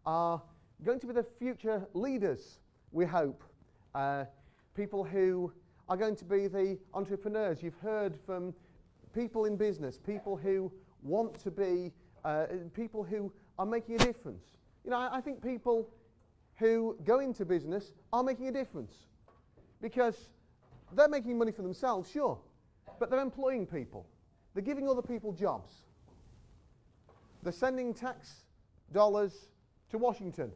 are going to be the future leaders, we hope. People who are going to be the entrepreneurs. You've heard from people in business, people who want to be, people who are making a difference. You know, I think people who go into business are making a difference because they're making money for themselves, sure, but they're employing people. They're giving other people jobs. They're sending tax dollars to Washington,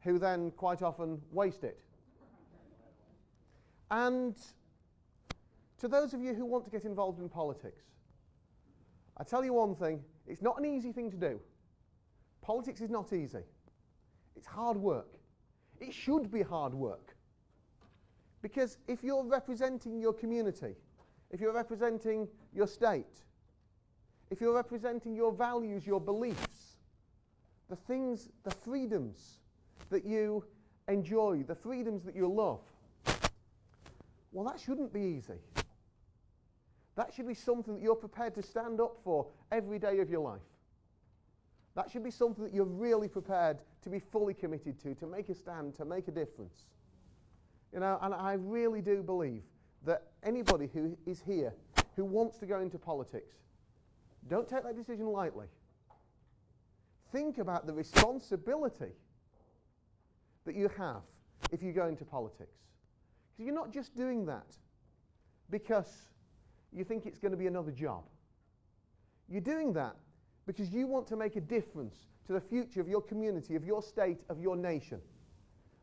who then quite often waste it. And to those of you who want to get involved in politics, I tell you one thing, it's not an easy thing to do. Politics is not easy. It's hard work. It should be hard work. Because if you're representing your community, if you're representing your state, if you're representing your values, your beliefs, the things, the freedoms that you enjoy, the freedoms that you love, well, that shouldn't be easy. That should be something that you're prepared to stand up for every day of your life. That should be something that you're really prepared to be fully committed to make a stand, to make a difference. You know, and I really do believe that anybody who is here who wants to go into politics, don't take that decision lightly. Think about the responsibility that you have if you go into politics. Because you're not just doing that because you think it's going to be another job. You're doing that because you want to make a difference to the future of your community, of your state, of your nation.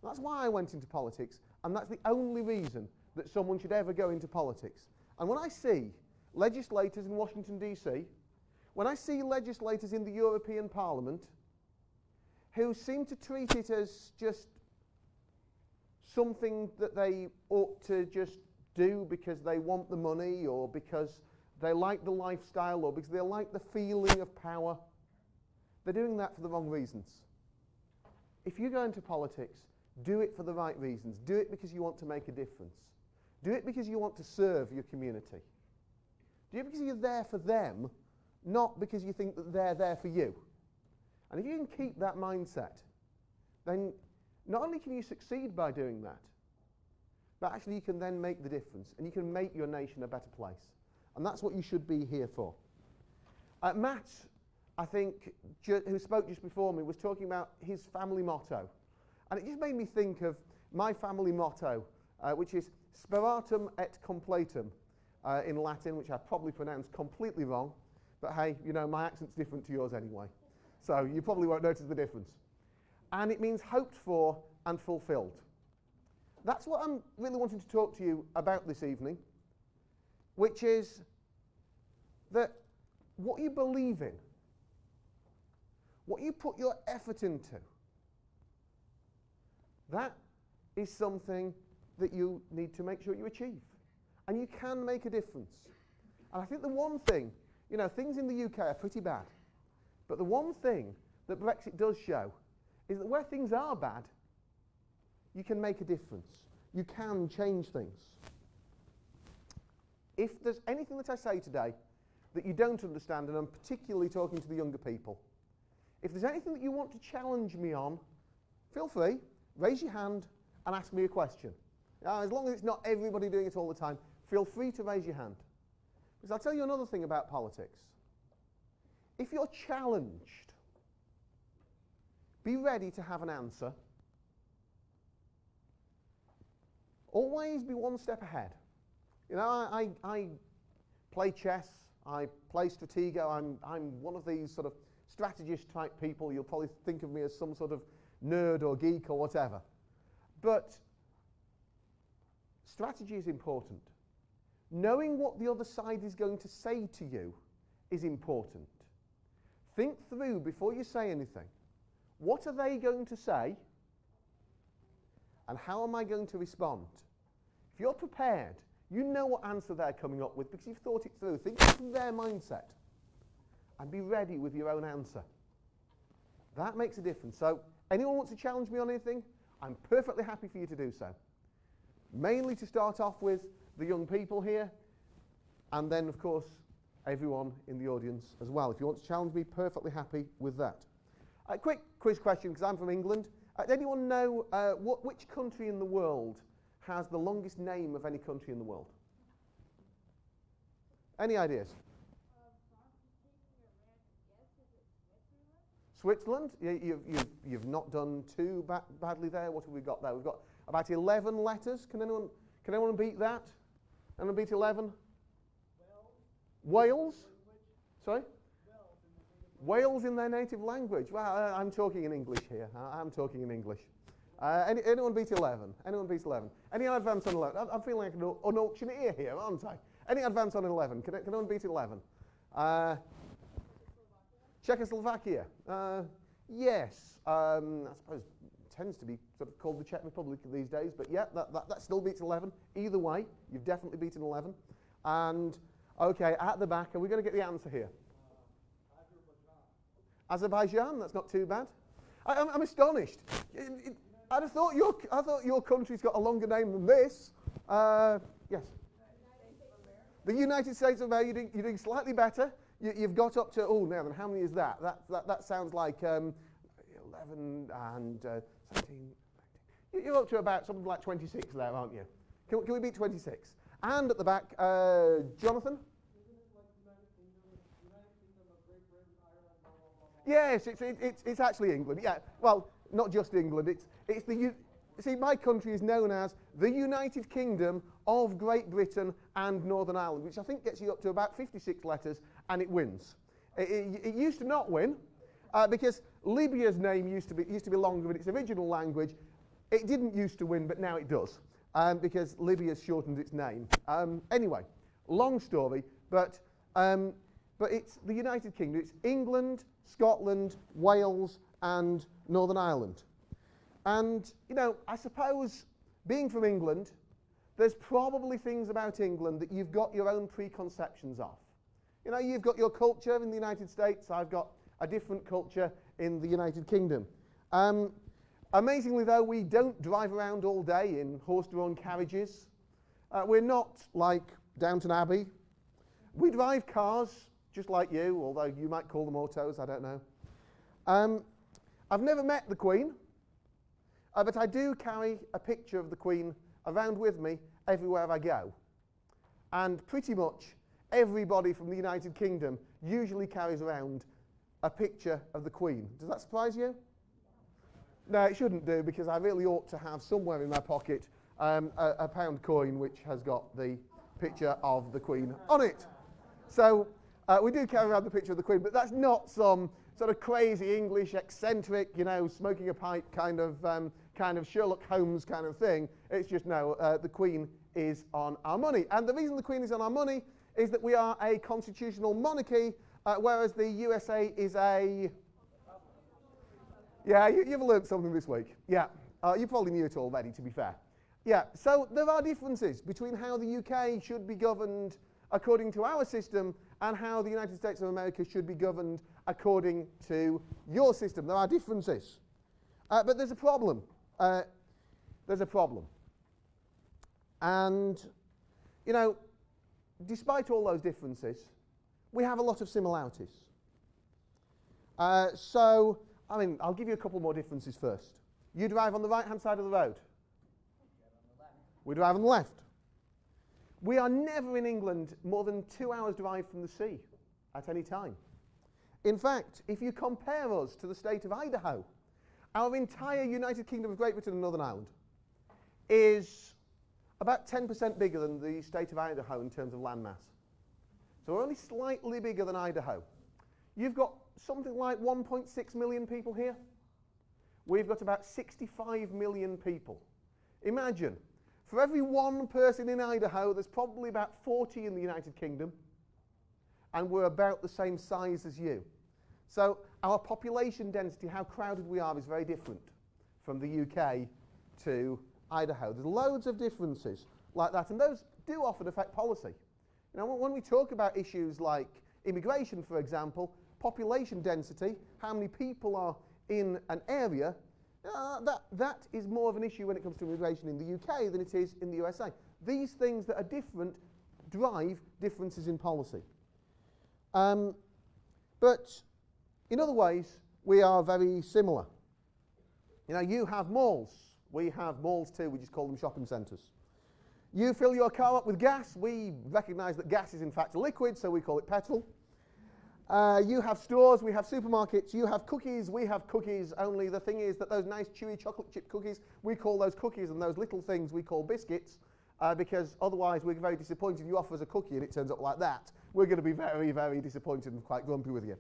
That's why I went into politics, and that's the only reason that someone should ever go into politics. And when I see legislators in Washington, D.C., when I see legislators in the European Parliament who seem to treat it as just something that they ought to just do because they want the money or because they like the lifestyle or because they like the feeling of power, they're doing that for the wrong reasons. If you go into politics, do it for the right reasons. Do it because you want to make a difference. Do it because you want to serve your community. Do it because you're there for them, not because you think that they're there for you. And if you can keep that mindset, then not only can you succeed by doing that, but actually you can then make the difference and you can make your nation a better place. And that's what you should be here for. Matt, I think, who spoke just before me, was talking about his family motto. And it just made me think of my family motto, which is speratum et completum in Latin, which I probably pronounced completely wrong. But hey, you know, my accent's different to yours anyway. So you probably won't notice the difference. And it means hoped for and fulfilled. That's what I'm really wanting to talk to you about this evening, which is that what you believe in, what you put your effort into, that is something that you need to make sure you achieve. And you can make a difference. And I think the one thing, you know, things in the UK are pretty bad. But the one thing that Brexit does show is that where things are bad, you can make a difference. You can change things. If there's anything that I say today that you don't understand, and I'm particularly talking to the younger people, if there's anything that you want to challenge me on, feel free, raise your hand and ask me a question. As long as it's not everybody doing it all the time, feel free to raise your hand. Because I'll tell you another thing about politics. If you're challenged, be ready to have an answer. Always be one step ahead. You know, I play chess, I play Stratego, I'm one of these sort of strategist type people. You'll probably think of me as some sort of nerd or geek or whatever. But strategy is important. Knowing what the other side is going to say to you is important. Think through before you say anything. What are they going to say? And how am I going to respond? If you're prepared, you know what answer they're coming up with because you've thought it through. Think from their mindset and be ready with your own answer. That makes a difference. So, anyone wants to challenge me on anything, I'm perfectly happy for you to do so. Mainly to start off with the young people here, and then, of course, everyone in the audience as well. If you want to challenge me, perfectly happy with that. A quick quiz question, because I'm from England. Does anyone know which country in the world has the longest name of any country in the world? Any ideas? Switzerland? You've not done too badly there. What have we got there? We've got about 11 letters. Can anyone beat that? Anyone beat 11? Wales? Sorry? Wales in their native language. Well, I'm talking in English here. I'm talking in English. Anyone beat 11? Anyone beat 11? Any advance on 11? I'm feeling like an auctioneer here, aren't I? Any advance on 11? Can anyone beat 11? Czechoslovakia. Yes. I suppose it tends to be sort of called the Czech Republic these days, but yeah, that still beats 11. Either way, you've definitely beaten 11. And, okay, at the back, are we going to get the answer here? Azerbaijan, that's not too bad. I'm astonished. I thought your country's got a longer name than this. Yes. The United States of America, you're doing slightly better. You've got up to, oh, now then, how many is that? That sounds like 11 and 17. You're up to about something like 26 there, aren't you? Can we beat 26? And at the back, Jonathan? Yes, it's actually England. Yeah, well, not just England. It's the see, my country is known as the United Kingdom of Great Britain and Northern Ireland, which I think gets you up to about 56 letters, and it wins. It used to not win because Libya's name used to be longer in its original language. It didn't used to win, but now it does because Libya's shortened its name. Anyway, long story, but it's the United Kingdom. It's England, Scotland, Wales, and Northern Ireland. And, you know, I suppose, being from England, there's probably things about England that you've got your own preconceptions of. You know, you've got your culture in the United States. I've got a different culture in the United Kingdom. Amazingly, though, we don't drive around all day in horse-drawn carriages. We're not like Downton Abbey. We drive cars, just like you, although you might call them autos, I don't know. I've never met the Queen, but I do carry a picture of the Queen around with me everywhere I go. And pretty much everybody from the United Kingdom usually carries around a picture of the Queen. Does that surprise you? No, it shouldn't do, because I really ought to have somewhere in my pocket a pound coin which has got the picture of the Queen on it. So we do carry around the picture of the Queen, but that's not some sort of crazy English eccentric, you know, smoking a pipe kind of Sherlock Holmes kind of thing. It's just, no, the Queen is on our money. And the reason the Queen is on our money is that we are a constitutional monarchy, whereas the USA is a... Yeah, you've learned something this week. Yeah, you probably knew it already, to be fair. Yeah, so there are differences between how the UK should be governed according to our system and how the United States of America should be governed according to your system. There are differences. But there's a problem. There's a problem. And, you know, despite all those differences, we have a lot of similarities. So, I mean, I'll give you a couple more differences first. You drive on the right-hand side of the road. We drive on the left. We are never in England more than 2 hours' drive from the sea at any time. In fact, if you compare us to the state of Idaho, our entire United Kingdom of Great Britain and Northern Ireland is about 10% bigger than the state of Idaho in terms of landmass. So we're only slightly bigger than Idaho. You've got something like 1.6 million people here. We've got about 65 million people. Imagine, for every one person in Idaho, there's probably about 40 in the United Kingdom, and we're about the same size as you. So our population density, how crowded we are, is very different from the UK to Idaho. There's loads of differences like that, and those do often affect policy. You know, when we talk about issues like immigration, for example, population density, how many people are in an area, that is more of an issue when it comes to immigration in the UK than it is in the USA. These things that are different drive differences in policy. But in other ways, we are very similar. You know, you have malls. We have malls too, we just call them shopping centres. You fill your car up with gas. We recognise that gas is in fact a liquid, so we call it petrol. You have stores, we have supermarkets, you have cookies, we have cookies, only the thing is that those nice chewy chocolate chip cookies, we call those cookies, and those little things we call biscuits, because otherwise we're very disappointed if you offer us a cookie and it turns out like that. We're going to be very, very disappointed and quite grumpy with you.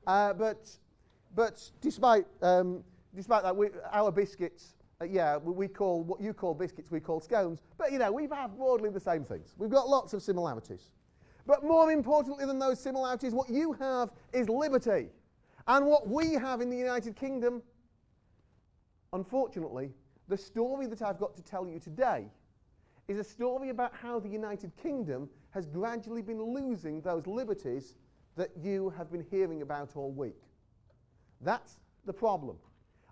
But despite that, our biscuits, we call what you call biscuits, we call scones, but you know, we have broadly the same things. We've got lots of similarities. But more importantly than those similarities, what you have is liberty. And what we have in the United Kingdom, unfortunately, the story that I've got to tell you today is a story about how the United Kingdom has gradually been losing those liberties that you have been hearing about all week. That's the problem.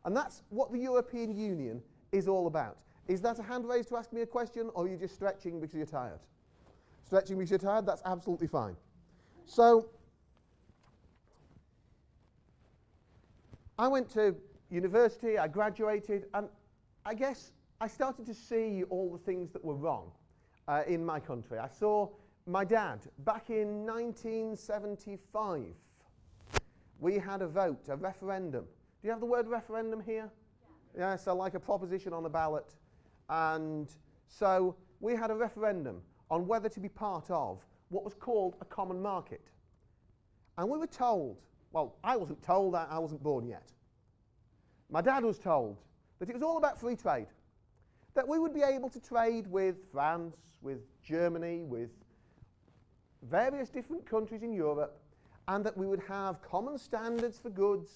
And that's what the European Union is all about. Is that a hand raised to ask me a question, or are you just stretching because you're tired? Stretching because you're tired, that's absolutely fine. So, I went to university, I graduated, and I guess I started to see all the things that were wrong in my country. I saw my dad, back in 1975, we had a vote, a referendum. Do you have the word referendum here? Yeah, so like a proposition on a ballot. And so we had a referendum on whether to be part of what was called a common market. And we were told, well, I wasn't told, I wasn't born yet. My dad was told that it was all about free trade, that we would be able to trade with France, with Germany, with various different countries in Europe, and that we would have common standards for goods,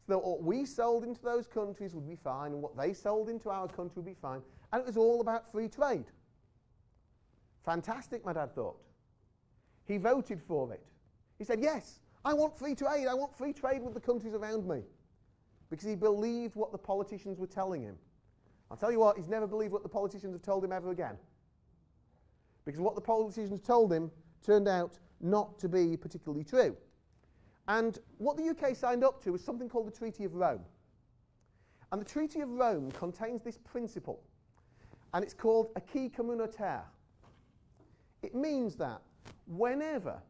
so that what we sold into those countries would be fine, and what they sold into our country would be fine, and it was all about free trade. Fantastic, my dad thought. He voted for it. He said, yes, I want free trade. I want free trade with the countries around me. Because he believed what the politicians were telling him. I'll tell you what, he's never believed what the politicians have told him ever again. Because what the politicians told him turned out not to be particularly true. And what the UK signed up to was something called the Treaty of Rome. And the Treaty of Rome contains this principle. And it's called acquis communautaire. It means that whenever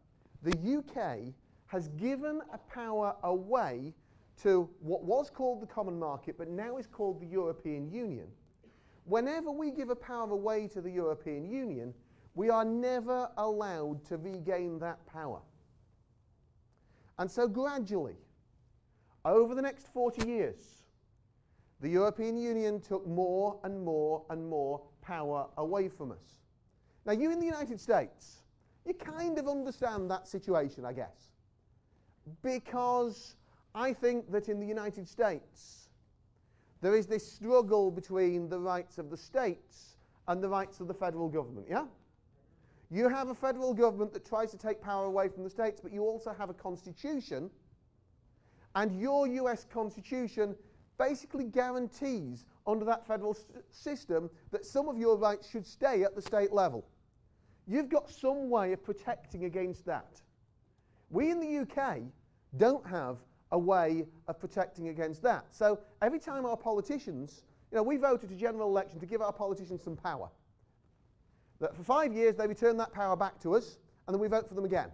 the UK has given a power away to what was called the common market but now is called the European Union, whenever we give a power away to the European Union, we are never allowed to regain that power. And so gradually, over the next 40 years, the European Union took more and more and more power away from us. Now, you in the United States, you kind of understand that situation, I guess. Because I think that in the United States, there is this struggle between the rights of the states and the rights of the federal government, yeah? You have a federal government that tries to take power away from the states, but you also have a constitution, and your US Constitution basically guarantees under that federal system that some of your rights should stay at the state level. You've got some way of protecting against that. We in the UK don't have a way of protecting against that. So every time our politicians, we voted a general election to give our politicians some power. That for 5 years they return that power back to us, and then we vote for them again.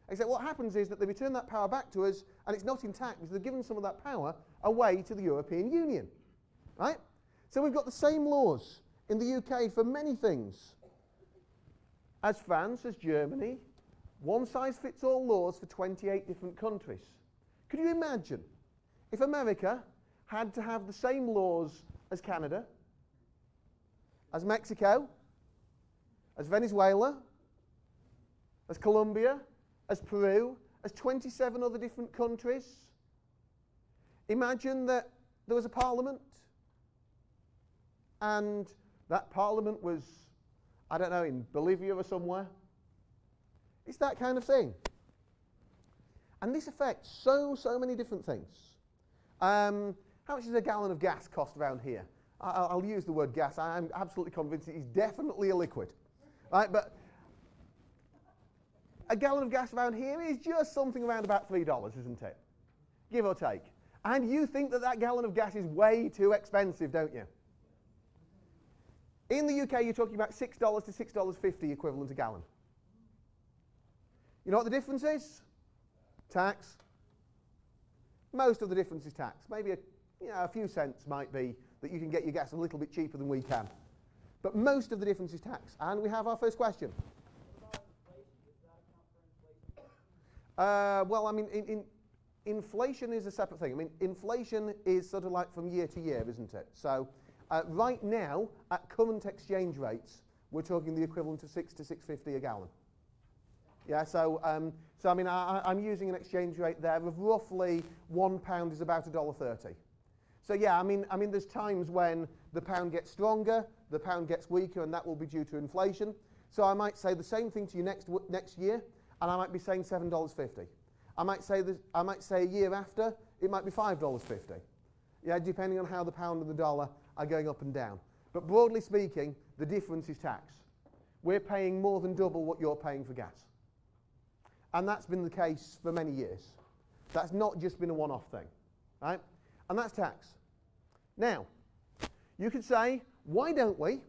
Except what happens is that they return that power back to us, and it's not intact because they've given some of that power away to the European Union. Right? So we've got the same laws in the UK for many things as France, as Germany, one-size-fits-all laws for 28 different countries. Could you imagine if America had to have the same laws as Canada, as Mexico, as Venezuela, as Colombia, as Peru, as 27 other different countries? Imagine that there was a parliament, and that parliament was, I don't know, in Bolivia or somewhere. It's that kind of thing. And this affects so many different things. How much does a gallon of gas cost around here? I'll use the word gas. I'm absolutely convinced it is definitely a liquid. Right, but a gallon of gas around here is just something around about $3, isn't it? Give or take. And you think that that gallon of gas is way too expensive, don't you? In the UK, you're talking about $6 to $6.50 equivalent a gallon. You know what the difference is? Tax. Most of the difference is tax. Maybe a few cents might be that you can get your gas a little bit cheaper than we can. But most of the difference is tax. And we have our first question. What about inflation? Does that account for inflation? Well, I mean, inflation is a separate thing. I mean, inflation is sort of like from year to year, isn't it? So right now, at current exchange rates, we're talking the equivalent of $6 to $6.50 a gallon. Yeah, so I mean, I'm using an exchange rate there of roughly £1 is about $1.30. So yeah, I mean, there's times when the pound gets stronger, the pound gets weaker, and that will be due to inflation. So I might say the same thing to you next year, and I might be saying $7.50. I might say a year after, it might be $5.50. Yeah, depending on how the pound and the dollar are going up and down. But broadly speaking, the difference is tax. We're paying more than double what you're paying for gas. And that's been the case for many years. That's not just been a one-off thing, right? And that's tax. Now, you could say, why don't we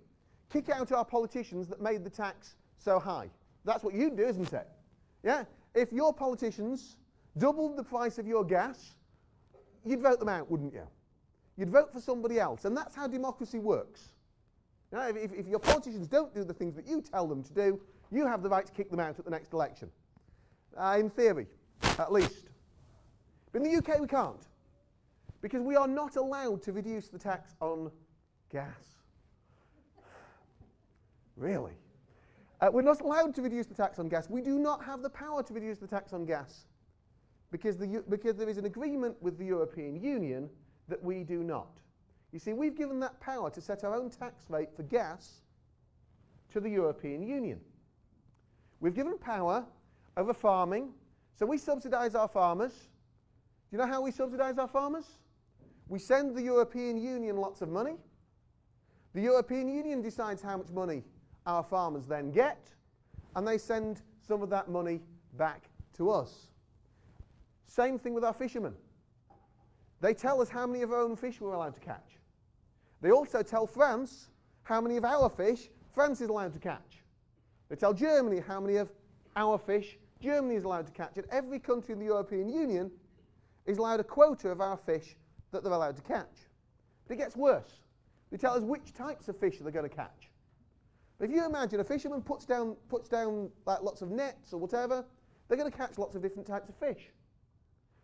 kick out our politicians that made the tax so high? That's what you'd do, isn't it? Yeah? If your politicians doubled the price of your gas, you'd vote them out, wouldn't you? You'd vote for somebody else. And that's how democracy works. You know, if your politicians don't do the things that you tell them to do, you have the right to kick them out at the next election. In theory, at least. But in the UK, we can't. Because we are not allowed to reduce the tax on gas. Really? We're not allowed to reduce the tax on gas. We do not have the power to reduce the tax on gas. Because there is an agreement with the European Union that we do not. You see, we've given that power to set our own tax rate for gas to the European Union. We've given power over farming, so we subsidise our farmers. Do you know how we subsidise our farmers? We send the European Union lots of money. The European Union decides how much money our farmers then get, and they send some of that money back to us. Same thing with our fishermen. They tell us how many of our own fish we're allowed to catch. They also tell France how many of our fish France is allowed to catch. They tell Germany how many of our fish Germany is allowed to catch. And every country in the European Union is allowed a quota of our fish that they're allowed to catch. But it gets worse. They tell us which types of fish they're going to catch. But if you imagine a fisherman puts down like lots of nets or whatever, they're going to catch lots of different types of fish.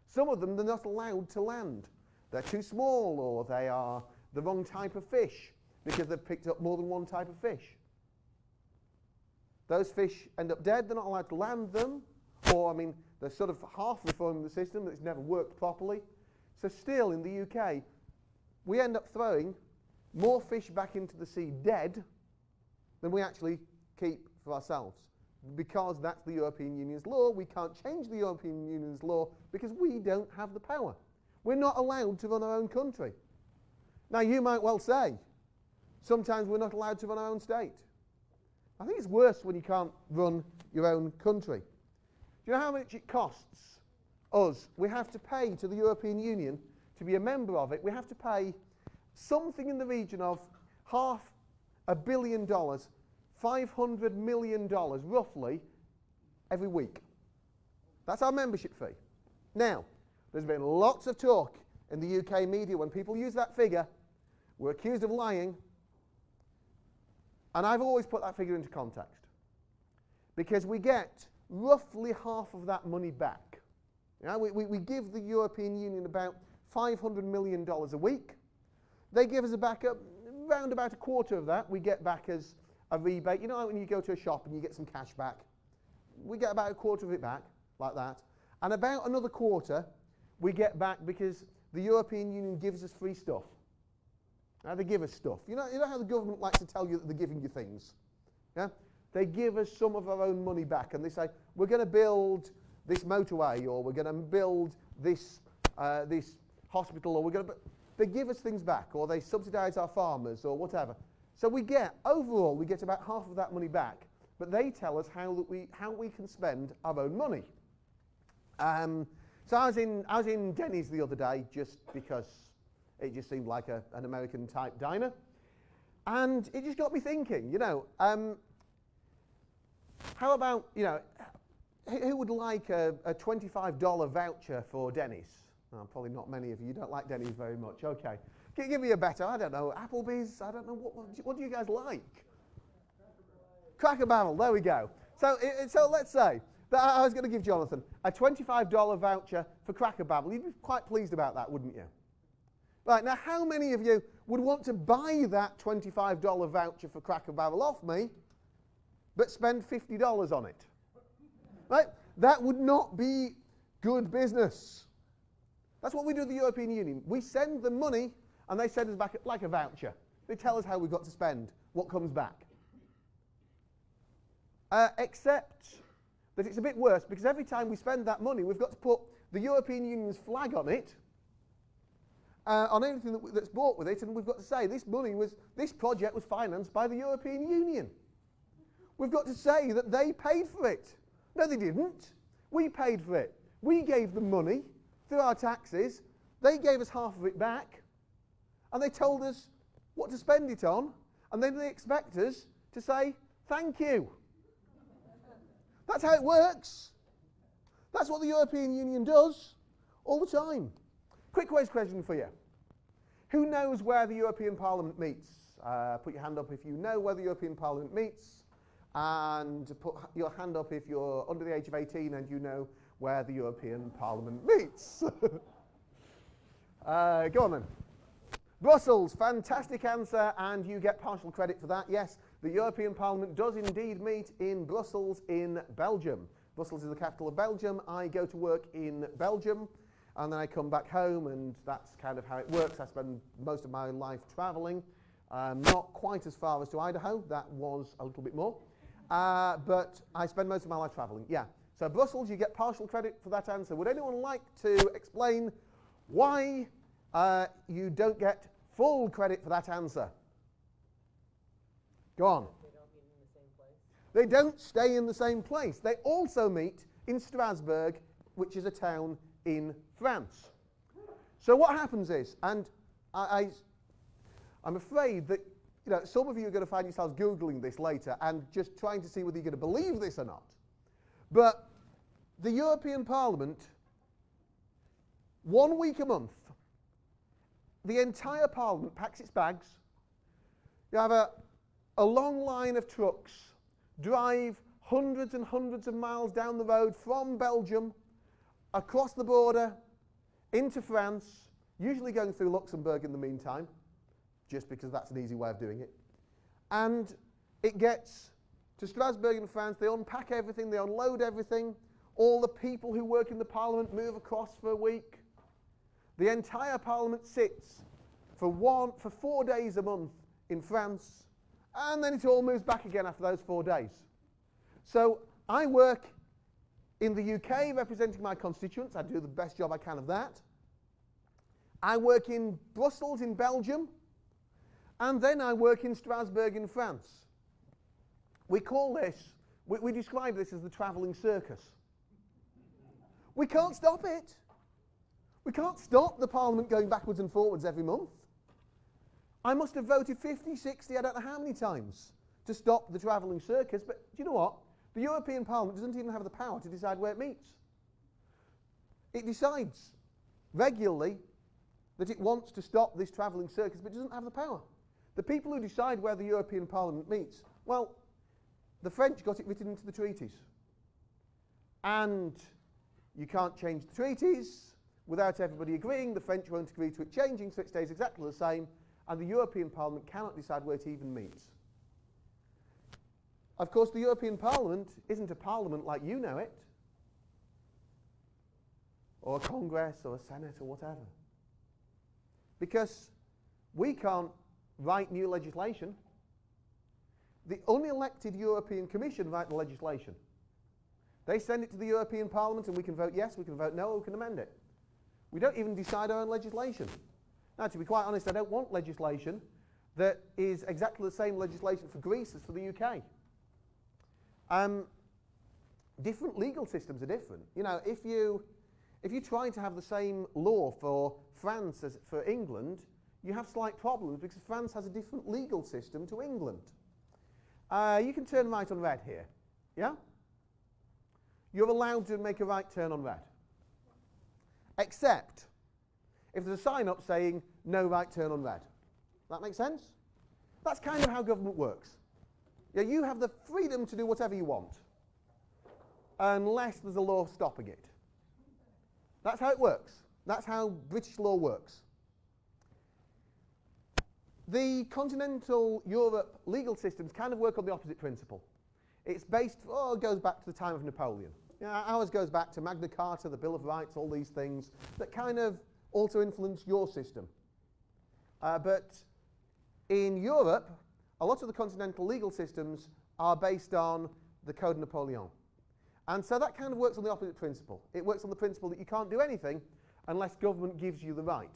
Some of them they're not allowed to land. They're too small, or they are the wrong type of fish because they've picked up more than one type of fish. Those fish end up dead, they're not allowed to land them, or I mean, they're sort of half reforming the system, it's never worked properly. So still in the UK, we end up throwing more fish back into the sea dead than we actually keep for ourselves. Because that's the European Union's law, we can't change the European Union's law because we don't have the power. We're not allowed to run our own country. Now you might well say, sometimes we're not allowed to run our own state. I think it's worse when you can't run your own country. Do you know how much it costs us? We have to pay to the European Union to be a member of it. We have to pay something in the region of $500 million, $500 million roughly, every week. That's our membership fee. Now, there's been lots of talk in the UK media when people use that figure, we're accused of lying. And I've always put that figure into context. Because we get roughly half of that money back. You know, we give the European Union about $500 million a week. They give us back around about a quarter of that we get back as a rebate. You know when you go to a shop and you get some cash back? We get about a quarter of it back, like that. And about another quarter we get back because the European Union gives us free stuff. Now they give us stuff. You know how the government likes to tell you that they're giving you things? Yeah? They give us some of our own money back and they say, we're going to build this motorway, or we're going to build this hospital, or they give us things back, or they subsidise our farmers, or whatever. So overall we get about half of that money back, but they tell us how we can spend our own money. So I was in Denny's the other day just because it just seemed like an American type diner. And it just got me thinking, how about, who would like a $25 voucher for Denny's? Oh, probably not many of you. You don't like Denny's very much. Okay. Give me a better, I don't know, Applebee's, I don't know, what do you guys like? Cracker Barrel, there we go. So let's say that I was going to give Jonathan a $25 voucher for Cracker Barrel. You'd be quite pleased about that, wouldn't you? Right, now how many of you would want to buy that $25 voucher for Cracker Barrel off me, but spend $50 on it? Right? That would not be good business. That's what we do with the European Union. We send them money, and they send us back like a voucher. They tell us how we've got to spend, what comes back. Except that it's a bit worse, because every time we spend that money, we've got to put the European Union's flag on it, on anything that's bought with it, and we've got to say this project was financed by the European Union. We've got to say that they paid for it. No, they didn't. We paid for it. We gave them money through our taxes. They gave us half of it back, and they told us what to spend it on, and then they expect us to say thank you. That's how it works. That's what the European Union does all the time. Quick quiz question for you. Who knows where the European Parliament meets? Put your hand up if you know where the European Parliament meets, and put your hand up if you're under the age of 18 and you know where the European Parliament meets. Go on then. Brussels, fantastic answer, and you get partial credit for that. Yes, the European Parliament does indeed meet in Brussels in Belgium. Brussels is the capital of Belgium. I go to work in Belgium, and then I come back home, and that's kind of how it works. I spend most of my life travelling, not quite as far as to Idaho. That was a little bit more. But I spend most of my life travelling, yeah. So Brussels, you get partial credit for that answer. Would anyone like to explain why you don't get full credit for that answer? Go on. They don't meet in the same place? They don't stay in the same place. They also meet in Strasbourg, which is a town in France. So what happens is, and I'm afraid that some of you are going to find yourselves Googling this later and just trying to see whether you're going to believe this or not. But the European Parliament, 1 week a month, the entire Parliament packs its bags. You have a long line of trucks drive hundreds and hundreds of miles down the road from Belgium, across the border, into France, usually going through Luxembourg in the meantime, just because that's an easy way of doing it. And it gets to Strasbourg in France, they unpack everything, they unload everything, all the people who work in the Parliament move across for a week. The entire Parliament sits for 4 days a month in France, and then it all moves back again after those 4 days. So I work in the UK representing my constituents. I do the best job I can of that. I work in Brussels in Belgium, and then I work in Strasbourg in France. We call this, we describe this as the travelling circus. We can't stop it. We can't stop the Parliament going backwards and forwards every month. I must have voted 50, 60, I don't know how many times to stop the travelling circus, but do you know what? The European Parliament doesn't even have the power to decide where it meets. It decides regularly that it wants to stop this travelling circus, but it doesn't have the power. The people who decide where the European Parliament meets, well, the French got it written into the treaties. And you can't change the treaties without everybody agreeing. The French won't agree to it changing, so it stays exactly the same, and the European Parliament cannot decide where it even meets. Of course, the European Parliament isn't a parliament like you know it, or a Congress, or a Senate, or whatever. Because we can't write new legislation. The unelected European Commission write the legislation. They send it to the European Parliament, and we can vote yes, we can vote no, or we can amend it. We don't even decide our own legislation. Now, to be quite honest, I don't want legislation that is exactly the same legislation for Greece as for the UK. Different legal systems are different. You know, if If you try to have the same law for France as for England, you have slight problems because France has a different legal system to England. You can turn right on red here, yeah? You're allowed to make a right turn on red. Except if there's a sign up saying no right turn on red. That make sense? That's kind of how government works. Yeah, you have the freedom to do whatever you want, unless there's a law stopping it. That's how it works. That's how British law works. The continental Europe legal systems kind of work on the opposite principle. It's based, it goes back to the time of Napoleon. Ours goes back to Magna Carta, the Bill of Rights, all these things that kind of also influence your system. But in Europe, a lot of the continental legal systems are based on the Code Napoleon. And so that kind of works on the opposite principle. It works on the principle that you can't do anything unless government gives you the right.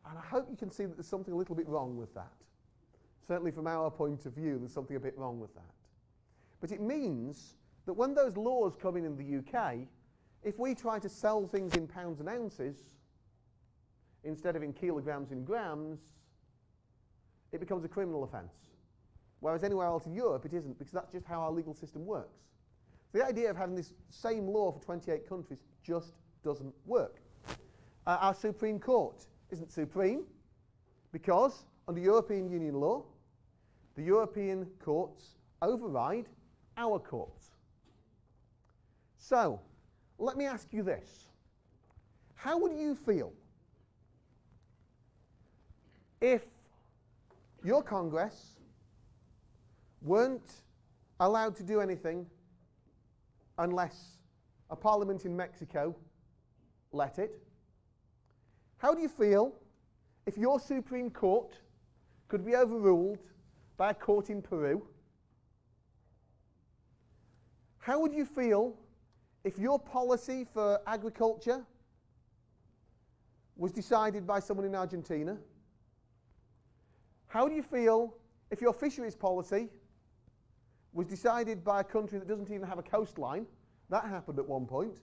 And I hope you can see that there's something a little bit wrong with that. Certainly from our point of view, there's something a bit wrong with that. But it means that when those laws come in the UK, if we try to sell things in pounds and ounces, instead of in kilograms and grams, it becomes a criminal offence. Whereas anywhere else in Europe, it isn't, because that's just how our legal system works. So the idea of having this same law for 28 countries just doesn't work. Our Supreme Court isn't supreme because under European Union law, the European courts override our courts. So, let me ask you this. How would you feel if your Congress weren't allowed to do anything unless a parliament in Mexico let it? How do you feel if your Supreme Court could be overruled by a court in Peru? How would you feel if your policy for agriculture was decided by someone in Argentina? How do you feel if your fisheries policy was decided by a country that doesn't even have a coastline? That happened at one point.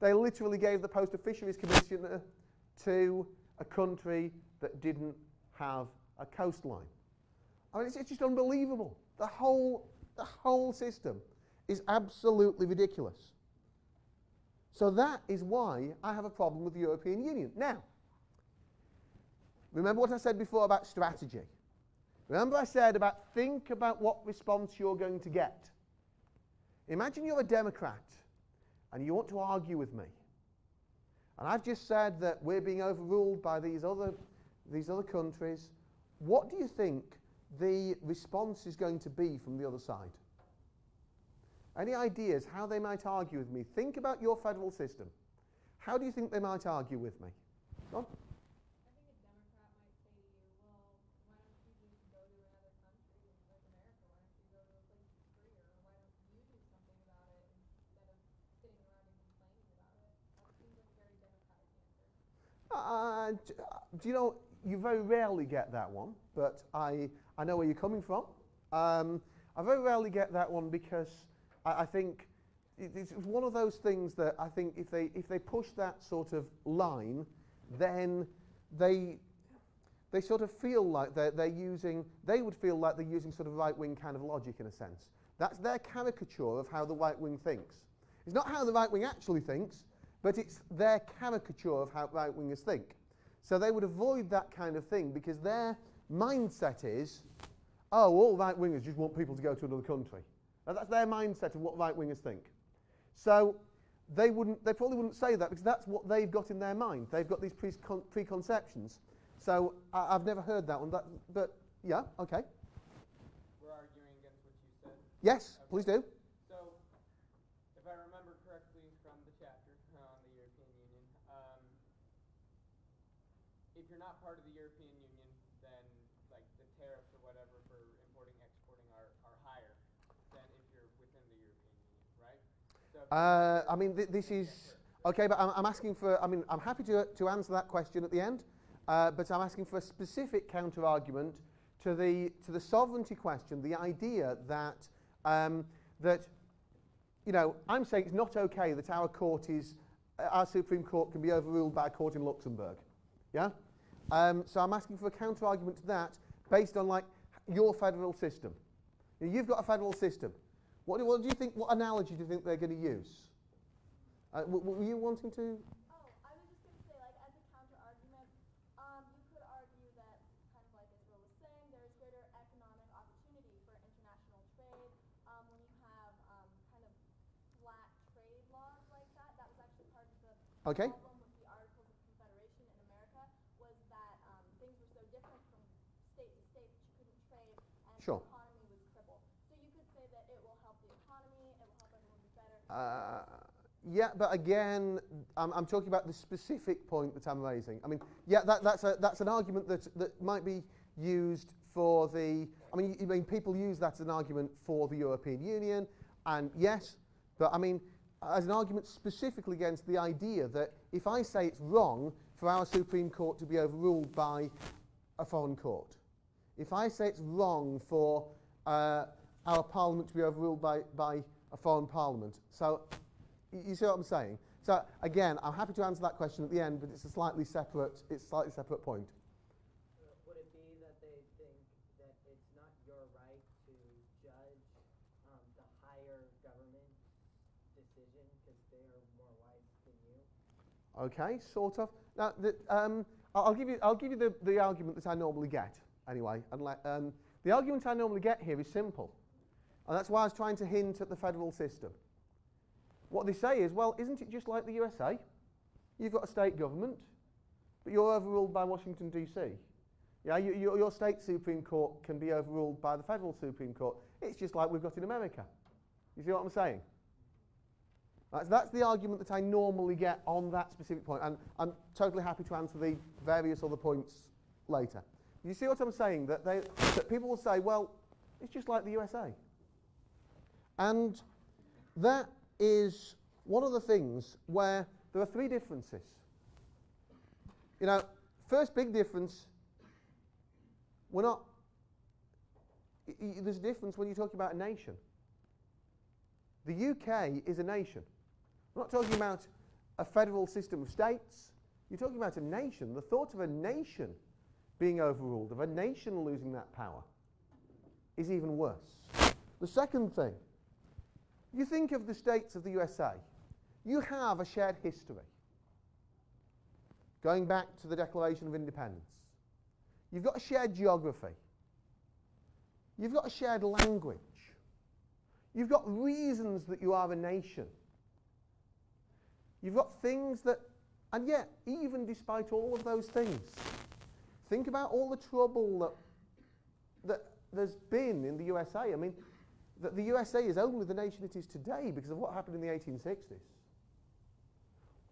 They literally gave the post of fisheries commissioner to a country that didn't have a coastline. I mean, it's just unbelievable. The whole system is absolutely ridiculous. So that is why I have a problem with the European Union. Now, remember what I said before about strategy. Remember I said about think about what response you're going to get. Imagine you're a Democrat and you want to argue with me. And I've just said that we're being overruled by these other countries. What do you think the response is going to be from the other side? Any ideas how they might argue with me? Think about your federal system. How do you think they might argue with me? Go on. I think a Democrat might say to you, well, why don't you just go to another country like America? Why don't you go to a place that's freer? Or why don't you do something about it instead of sitting around and complaining about it? That seems like a very Democratic answer. Do you know, you very rarely get that one, but I know where you're coming from. I very rarely get that one because I think it's one of those things that I think if they push that sort of line, then they sort of feel like they would feel like they're using sort of right-wing kind of logic in a sense. That's their caricature of how the right wing thinks. It's not how the right wing actually thinks, but it's their caricature of how right wingers think. So they would avoid that kind of thing because their mindset is, oh, all right wingers just want people to go to another country. Now that's their mindset of what right wingers think. So they probably wouldn't say that because that's what they've got in their mind. They've got these preconceptions. So I've never heard that one, but yeah, okay. We're arguing against what you said. Yes, Okay. please do. So, if I remember correctly from the chapter on the European Union, if you're not part of the European Union, then like the tariffs or whatever for importing, exporting are higher than if you're within the European Union, right? So I mean, this is okay, but I'm asking for. I mean, I'm happy to answer that question at the end, but I'm asking for a specific counter argument to the sovereignty question. The idea that that I'm saying it's not okay that our court is our Supreme Court can be overruled by a court in Luxembourg. Yeah? So I'm asking for a counter-argument to that based on, like, your federal system. You've got a federal system. What do you think? What analogy do you think they're going to use? Were you wanting to? Oh, I was just going to say, like, as a counter-argument, you could argue that, kind of like Israel was saying, there is greater economic opportunity for international trade when you have kind of flat trade laws like that. That was actually part of the problem with the Articles of Confederation in America, was that things were so different from state to state that you couldn't trade, and the economy was crippled. So you could say that it will help the economy, it will help everyone be better. Yeah, but again, I'm talking about the specific point that I'm raising. I mean, yeah, that's an argument that might be used for the. I mean, people use that as an argument for the European Union, and yes, but I mean, as an argument specifically against the idea that if I say it's wrong for our Supreme Court to be overruled by a foreign court, if I say it's wrong for our Parliament to be overruled by a foreign Parliament, so. You see what I'm saying? So again, I'm happy to answer that question at the end, but it's a slightly separate point. Would it be that they think that it's not your right to judge the higher government decision because they are more wise than you? Okay, sort of. Now, I'll give you the argument that I normally get anyway. And the argument I normally get here is simple, and that's why I was trying to hint at the federal system. What they say is, well, isn't it just like the USA? You've got a state government, but you're overruled by Washington, D.C. Yeah, your state Supreme Court can be overruled by the federal Supreme Court. It's just like we've got in America. You see what I'm saying? That's the argument that I normally get on that specific point, and I'm totally happy to answer the various other points later. You see what I'm saying? That people will say, well, it's just like the USA. And that is one of the things where there are three differences. You know, first big difference, there's a difference when you're talking about a nation. The UK is a nation. We're not talking about a federal system of states. You're talking about a nation. The thought of a nation being overruled, of a nation losing that power, is even worse. The second thing, you think of the states of the USA. You have a shared history, going back to the Declaration of Independence. You've got a shared geography. You've got a shared language. You've got reasons that you are a nation. You've got things that, and yet, even despite all of those things, think about all the trouble that there's been in the USA. I mean, that the USA is only the nation it is today because of what happened in the 1860s.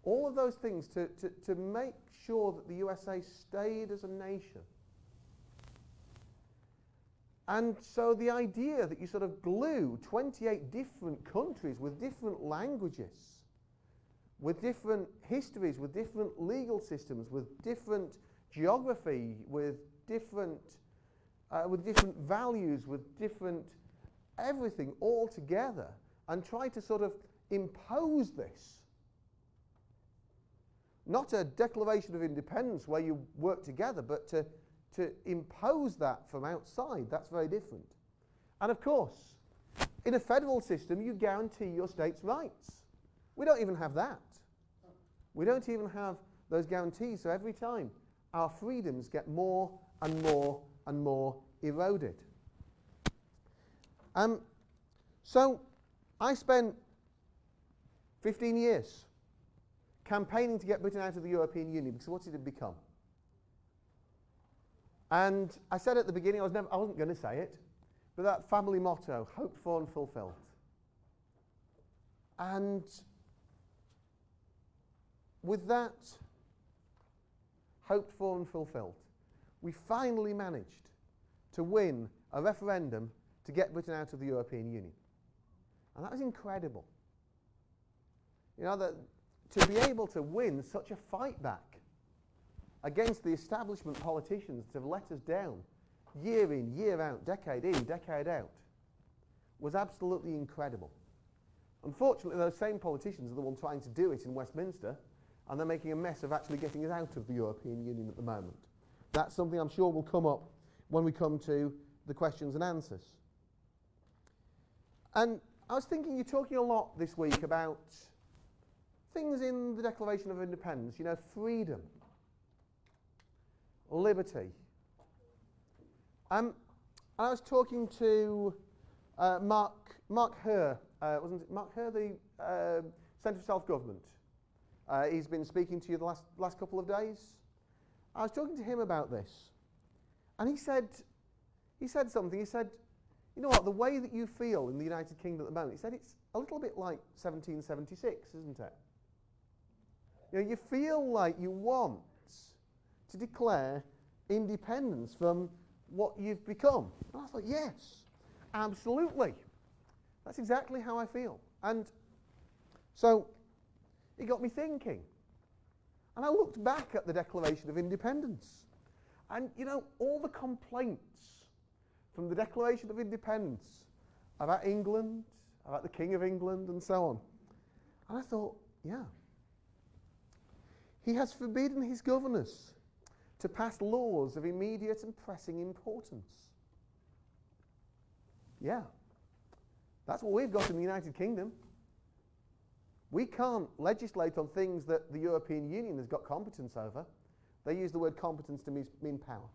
All of those things to make sure that the USA stayed as a nation. And so the idea that you sort of glue 28 different countries with different languages, with different histories, with different legal systems, with different geography, with different values, with different everything all together, and try to sort of impose this. Not a declaration of independence where you work together, but to impose that from outside, that's very different. And of course, in a federal system, you guarantee your state's rights. We don't even have that. We don't even have those guarantees, so every time our freedoms get more and more and more eroded. So I spent 15 years campaigning to get Britain out of the European Union because what it had become. And I said at the beginning, I wasn't going to say it, but that family motto, hoped for and fulfilled. And with that, hoped for and fulfilled, we finally managed to win a referendum to get Britain out of the European Union. And that was incredible. You know, that to be able to win such a fight back against the establishment politicians that have let us down year in, year out, decade in, decade out, was absolutely incredible. Unfortunately, those same politicians are the ones trying to do it in Westminster, and they're making a mess of actually getting us out of the European Union at the moment. That's something I'm sure will come up when we come to the questions and answers. And I was thinking, you're talking a lot this week about things in the Declaration of Independence, you know, freedom, liberty. And I was talking to Mark Herr, wasn't it Mark Herr, the Centre for Self-Government. He's been speaking to you the last couple of days. I was talking to him about this, and he said something. He said, you know what, the way that you feel in the United Kingdom at the moment, he said it's a little bit like 1776, isn't it? You know, you feel like you want to declare independence from what you've become. And I thought, yes, absolutely. That's exactly how I feel. And so it got me thinking. And I looked back at the Declaration of Independence. And, you know, all the complaints from the Declaration of Independence about England, about the King of England, and so on. And I thought, yeah. He has forbidden his governors to pass laws of immediate and pressing importance. Yeah. That's what we've got in the United Kingdom. We can't legislate on things that the European Union has got competence over. They use the word competence to mean power.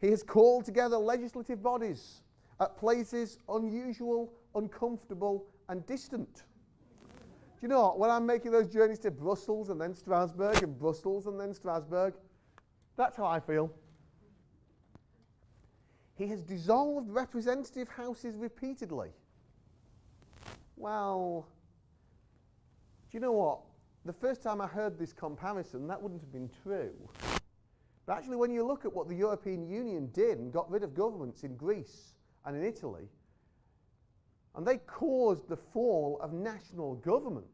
He has called together legislative bodies at places unusual, uncomfortable, and distant. Do you know what? When I'm making those journeys to Brussels and then Strasbourg and Brussels and then Strasbourg, that's how I feel. He has dissolved representative houses repeatedly. Well, do you know what? The first time I heard this comparison, that wouldn't have been true. But actually, when you look at what the European Union did and got rid of governments in Greece and in Italy, and they caused the fall of national governments.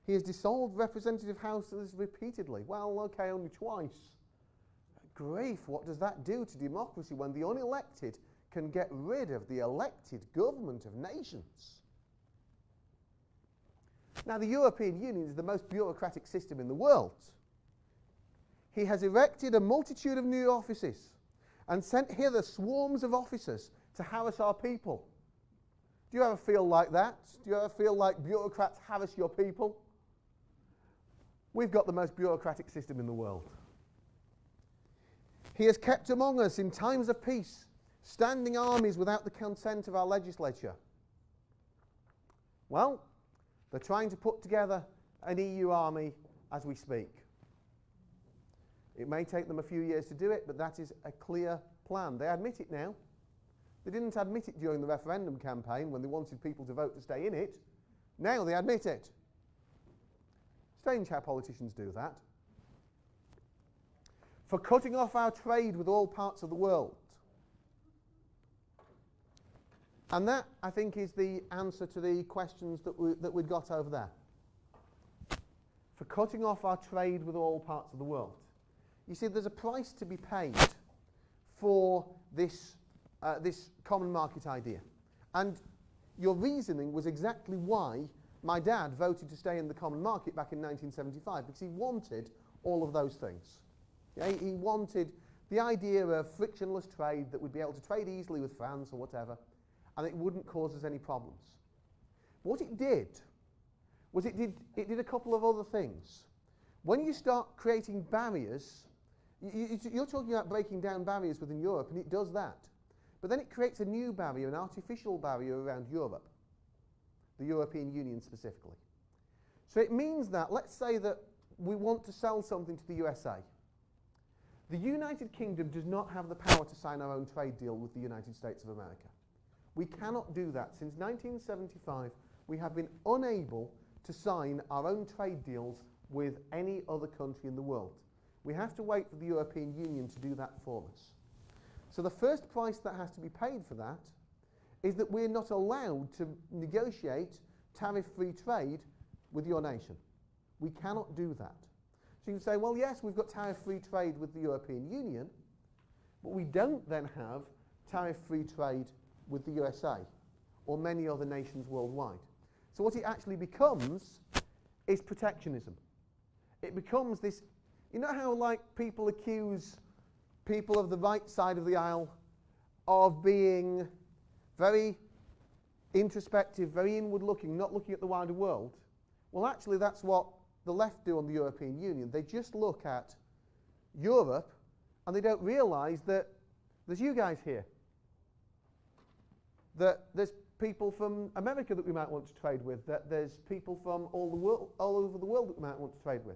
He has dissolved representative houses repeatedly. Well, okay, only twice. Grief, what does that do to democracy when the unelected can get rid of the elected government of nations? Now, the European Union is the most bureaucratic system in the world. He has erected a multitude of new offices and sent hither swarms of officers to harass our people. Do you ever feel like that? Do you ever feel like bureaucrats harass your people? We've got the most bureaucratic system in the world. He has kept among us in times of peace standing armies without the consent of our legislature. Well, they're trying to put together an EU army as we speak. It may take them a few years to do it, but that is a clear plan. They admit it now. They didn't admit it during the referendum campaign when they wanted people to vote to stay in it. Now they admit it. Strange how politicians do that. For cutting off our trade with all parts of the world. And that, I think, is the answer to the questions that we've got over there. For cutting off our trade with all parts of the world. You see, there's a price to be paid for this common market idea. And your reasoning was exactly why my dad voted to stay in the common market back in 1975, because he wanted all of those things. Yeah, he wanted the idea of frictionless trade, that we'd be able to trade easily with France or whatever, and it wouldn't cause us any problems. What it did was it did a couple of other things. When you start creating barriers, you're talking about breaking down barriers within Europe, and it does that. But then it creates a new barrier, an artificial barrier around Europe, the European Union specifically. So it means that, let's say that we want to sell something to the USA. The United Kingdom does not have the power to sign our own trade deal with the United States of America. We cannot do that. Since 1975, we have been unable to sign our own trade deals with any other country in the world. We have to wait for the European Union to do that for us. So the first price that has to be paid for that is that we're not allowed to negotiate tariff-free trade with your nation. We cannot do that. So you can say, well, yes, we've got tariff-free trade with the European Union, but we don't then have tariff-free trade with the USA or many other nations worldwide. So what it actually becomes is protectionism. It becomes this, you know how like people accuse people of the right side of the aisle of being very introspective, very inward looking, not looking at the wider world? Well, actually that's what the left do on the European Union. They just look at Europe and they don't realise that there's you guys here, that there's people from America that we might want to trade with, that there's people from all over the world that we might want to trade with.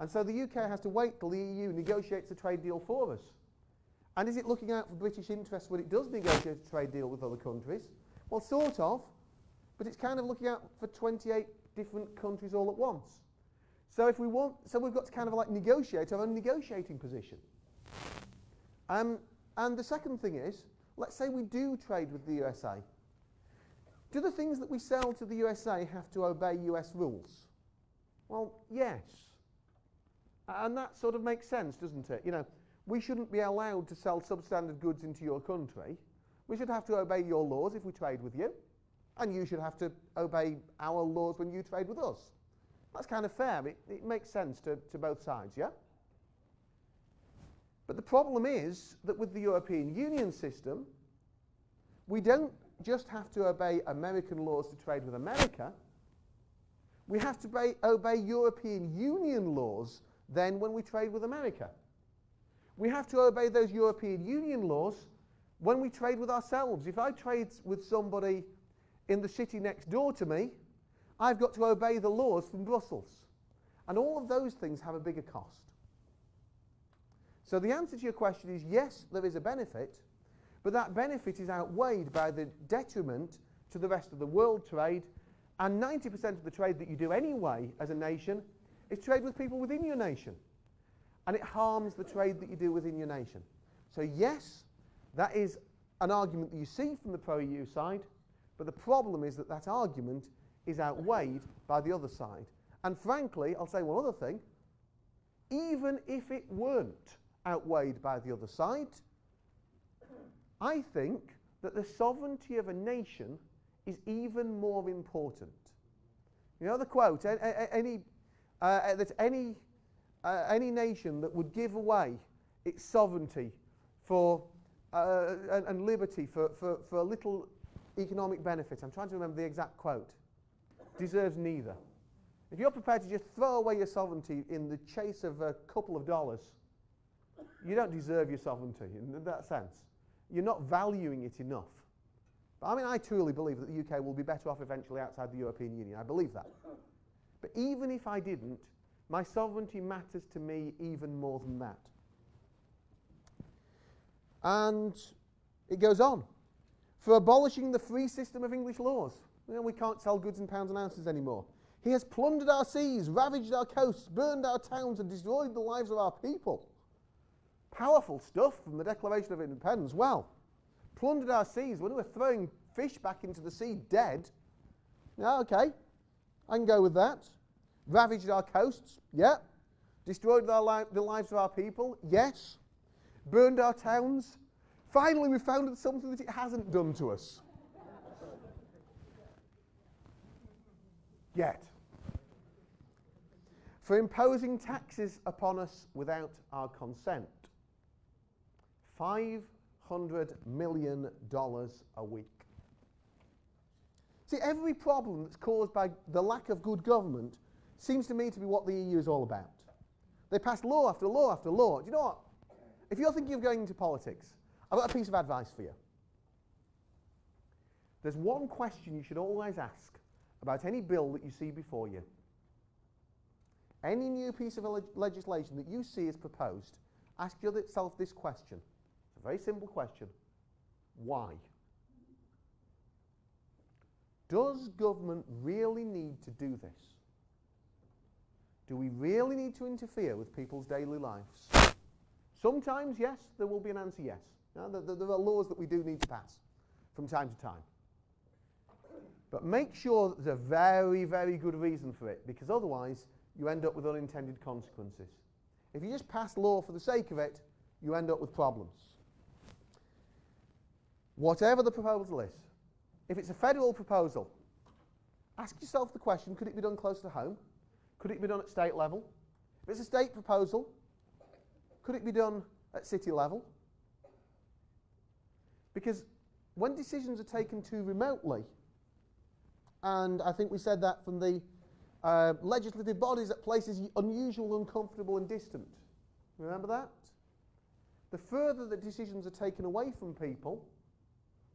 And so the UK has to wait till the EU negotiates a trade deal for us. And is it looking out for British interests when it does negotiate a trade deal with other countries? Well, sort of, but it's kind of looking out for 28 different countries all at once. So if we want, so we've got to kind of like negotiate our own negotiating position. And the second thing is, let's say we do trade with the USA. Do the things that we sell to the USA have to obey US rules? Well, yes. And that sort of makes sense, doesn't it? You know, we shouldn't be allowed to sell substandard goods into your country. We should have to obey your laws if we trade with you. And you should have to obey our laws when you trade with us. That's kind of fair. It makes sense to both sides, yeah? But the problem is that with the European Union system, we don't just have to obey American laws to trade with America. We have to obey European Union laws then when we trade with America. We have to obey those European Union laws when we trade with ourselves. If I trade with somebody in the city next door to me, I've got to obey the laws from Brussels. And all of those things have a bigger cost. So the answer to your question is yes, there is a benefit, but that benefit is outweighed by the detriment to the rest of the world trade, and 90% of the trade that you do anyway as a nation is trade with people within your nation. And it harms the trade that you do within your nation. So yes, that is an argument that you see from the pro-EU side, but the problem is that that argument is outweighed by the other side. And frankly, I'll say one other thing, even if it weren't outweighed by the other side, I think that the sovereignty of a nation is even more important. You know the quote, any nation that would give away its sovereignty for and liberty for a little economic benefit, I'm trying to remember the exact quote, deserves neither. If you're prepared to just throw away your sovereignty in the chase of a couple of dollars, you don't deserve your sovereignty in that sense. You're not valuing it enough. But I mean, I truly believe that the UK will be better off eventually outside the European Union. I believe that. But even if I didn't, my sovereignty matters to me even more than that. And it goes on. For abolishing the free system of English laws. You know, we can't sell goods in pounds and ounces anymore. He has plundered our seas, ravaged our coasts, burned our towns, and destroyed the lives of our people. Powerful stuff from the Declaration of Independence. Well, plundered our seas when we were throwing fish back into the sea dead. Yeah, okay, I can go with that. Ravaged our coasts, yeah. Destroyed the lives of our people, yes. Burned our towns. Finally, we found something that it hasn't done to us. Yet. For imposing taxes upon us without our consent. $500 million a week. See, every problem that's caused by the lack of good government seems to me to be what the EU is all about. They pass law after law after law. Do you know what? If you're thinking of going into politics, I've got a piece of advice for you. There's one question you should always ask about any bill that you see before you. Any new piece of legislation that you see is proposed, ask yourself this question. It's a very simple question. Why? Does government really need to do this? Do we really need to interfere with people's daily lives? Sometimes, yes, there will be an answer yes. Now, there are laws that we do need to pass from time to time. But make sure that there's a very, very good reason for it, because otherwise you end up with unintended consequences. If you just pass law for the sake of it, you end up with problems. Whatever the proposal is, if it's a federal proposal, Ask yourself the question, could it be done close to home? Could it be done at state level? If it's a state proposal, could it be done at city level? Because when decisions are taken too remotely, and I think we said that from the legislative bodies at places unusual, uncomfortable and distant. Remember that? The further the decisions are taken away from people,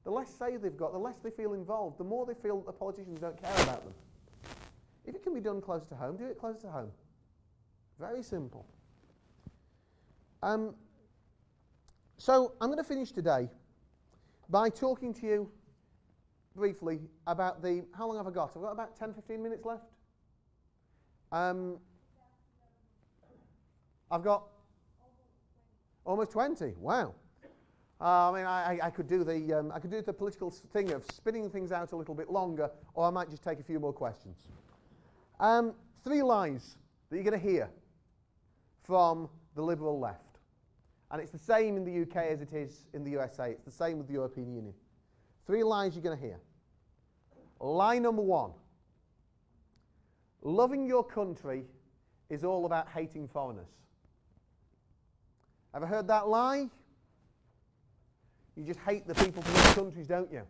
the less say they've got, the less they feel involved, the more they feel that the politicians don't care about them. If it can be done close to home, do it close to home. Very simple. So I'm going to finish today by talking to you briefly about how long have I got? I've got about 10, 15 minutes left. I've got almost 20. Wow. I mean, I could do the political thing of spinning things out a little bit longer, or I might just take a few more questions. 3 lies that you're going to hear from the liberal left. And it's the same in the UK as it is in the USA. It's the same with the European Union. 3 lies you're going to hear. Lie number 1. Loving your country is all about hating foreigners. Ever heard that lie? You just hate the people from other countries, don't you?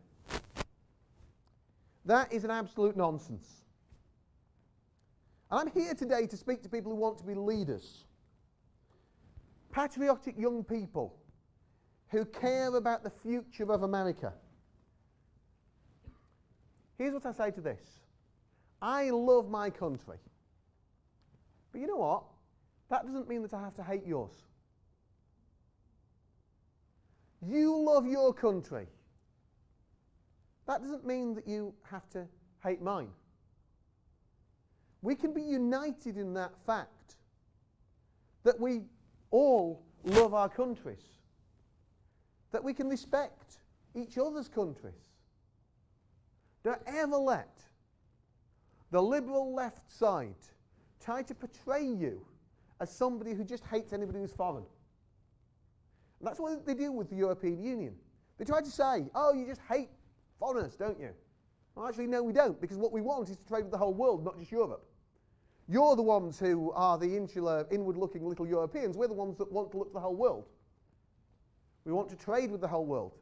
That is an absolute nonsense. And I'm here today to speak to people who want to be leaders. Patriotic young people who care about the future of America. Here's what I say to this. I love my country. But you know what? That doesn't mean that I have to hate yours. You love your country. That doesn't mean that you have to hate mine. We can be united in that fact that we all love our countries, that we can respect each other's countries. Don't ever let the liberal left side try to portray you as somebody who just hates anybody who's foreign. And that's what they do with the European Union. They try to say, oh, you just hate foreigners, don't you? Well, actually, no, we don't, because what we want is to trade with the whole world, not just Europe. You're the ones who are the insular, inward-looking little Europeans. We're the ones that want to look to the whole world. We want to trade with the whole world.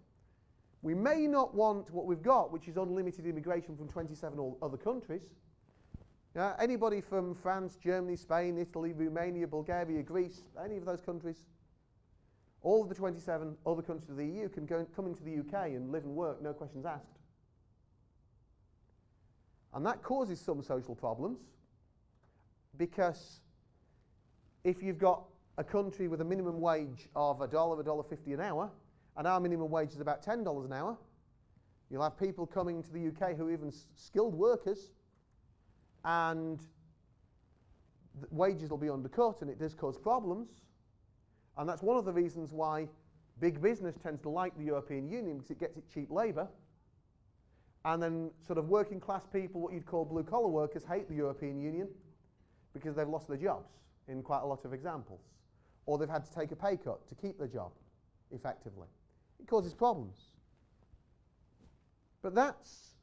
We may not want what we've got, which is unlimited immigration from 27 other countries. Anybody from France, Germany, Spain, Italy, Romania, Bulgaria, Greece, any of those countries, all of the 27 other countries of the EU can come into the UK and live and work, no questions asked. And that causes some social problems, because if you've got a country with a minimum wage of $1, $1.50 an hour, and our minimum wage is about $10 an hour, you'll have people coming to the UK who are even skilled workers, and the wages will be undercut, and it does cause problems. And that's one of the reasons why big business tends to like the European Union, because it gets it cheap labour. And then sort of working class people, what you'd call blue collar workers, hate the European Union because they've lost their jobs in quite a lot of examples. Or they've had to take a pay cut to keep their job, effectively. It causes problems. But that's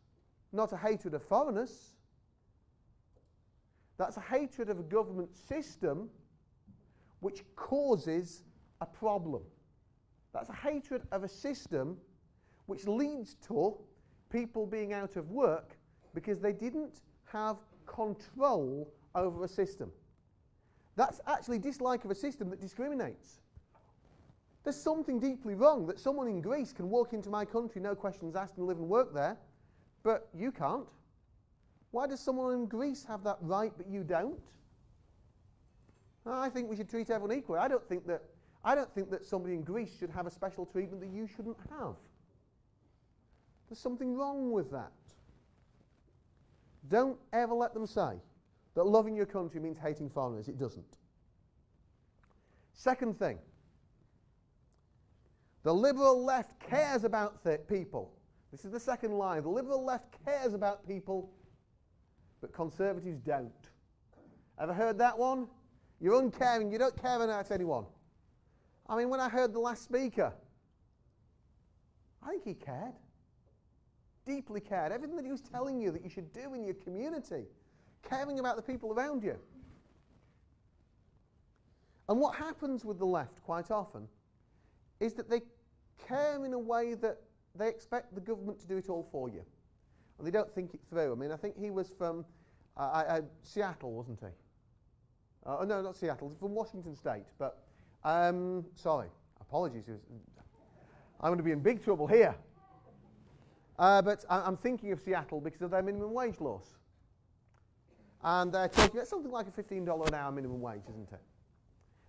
not a hatred of foreigners. That's a hatred of a government system which causes a problem. That's a hatred of a system which leads to people being out of work because they didn't have control over a system. That's actually dislike of a system that discriminates. There's something deeply wrong that someone in Greece can walk into my country, no questions asked, and live and work there, but you can't. Why does someone in Greece have that right but you don't? I think we should treat everyone equally. I don't think that somebody in Greece should have a special treatment that you shouldn't have. There's something wrong with that. Don't ever let them say that loving your country means hating foreigners. It doesn't. Second thing, the liberal left cares about people. This is the second lie. The liberal left cares about people, but conservatives don't. Ever heard that one? You're uncaring, you don't care about anyone. I mean, when I heard the last speaker, I think he cared. deeply cared, everything that he was telling you that you should do in your community, caring about the people around you. And what happens with the left quite often is that they care in a way that they expect the government to do it all for you. And they don't think it through. I mean, I think he was from Seattle, wasn't he? No, not Seattle. He's from Washington State. But, sorry, apologies. I'm going to be in big trouble here. But I'm thinking of Seattle because of their minimum wage laws. And they're talking about something like a $15 an hour minimum wage, isn't it?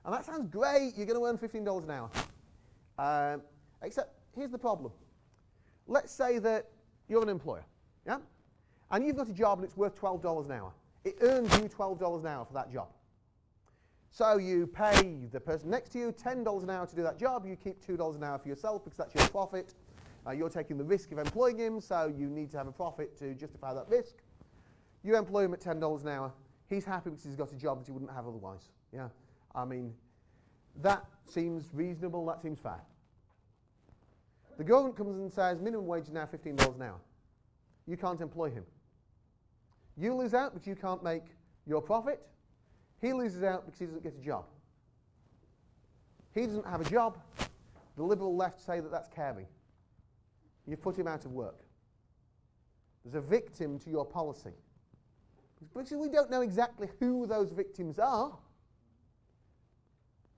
And that sounds great. You're going to earn $15 an hour. Except, here's the problem. Let's say that you're an employer, yeah? And you've got a job and it's worth $12 an hour. It earns you $12 an hour for that job. So you pay the person next to you $10 an hour to do that job. You keep $2 an hour for yourself because that's your profit. You're taking the risk of employing him, so you need to have a profit to justify that risk. You employ him at $10 an hour. He's happy because he's got a job that he wouldn't have otherwise. Yeah, I mean, that seems reasonable. That seems fair. The government comes and says minimum wage is now $15 an hour. You can't employ him. You lose out because you can't make your profit. He loses out because he doesn't get a job. He doesn't have a job. The liberal left say that that's caring. You've put him out of work. There's a victim to your policy. Because we don't know exactly who those victims are,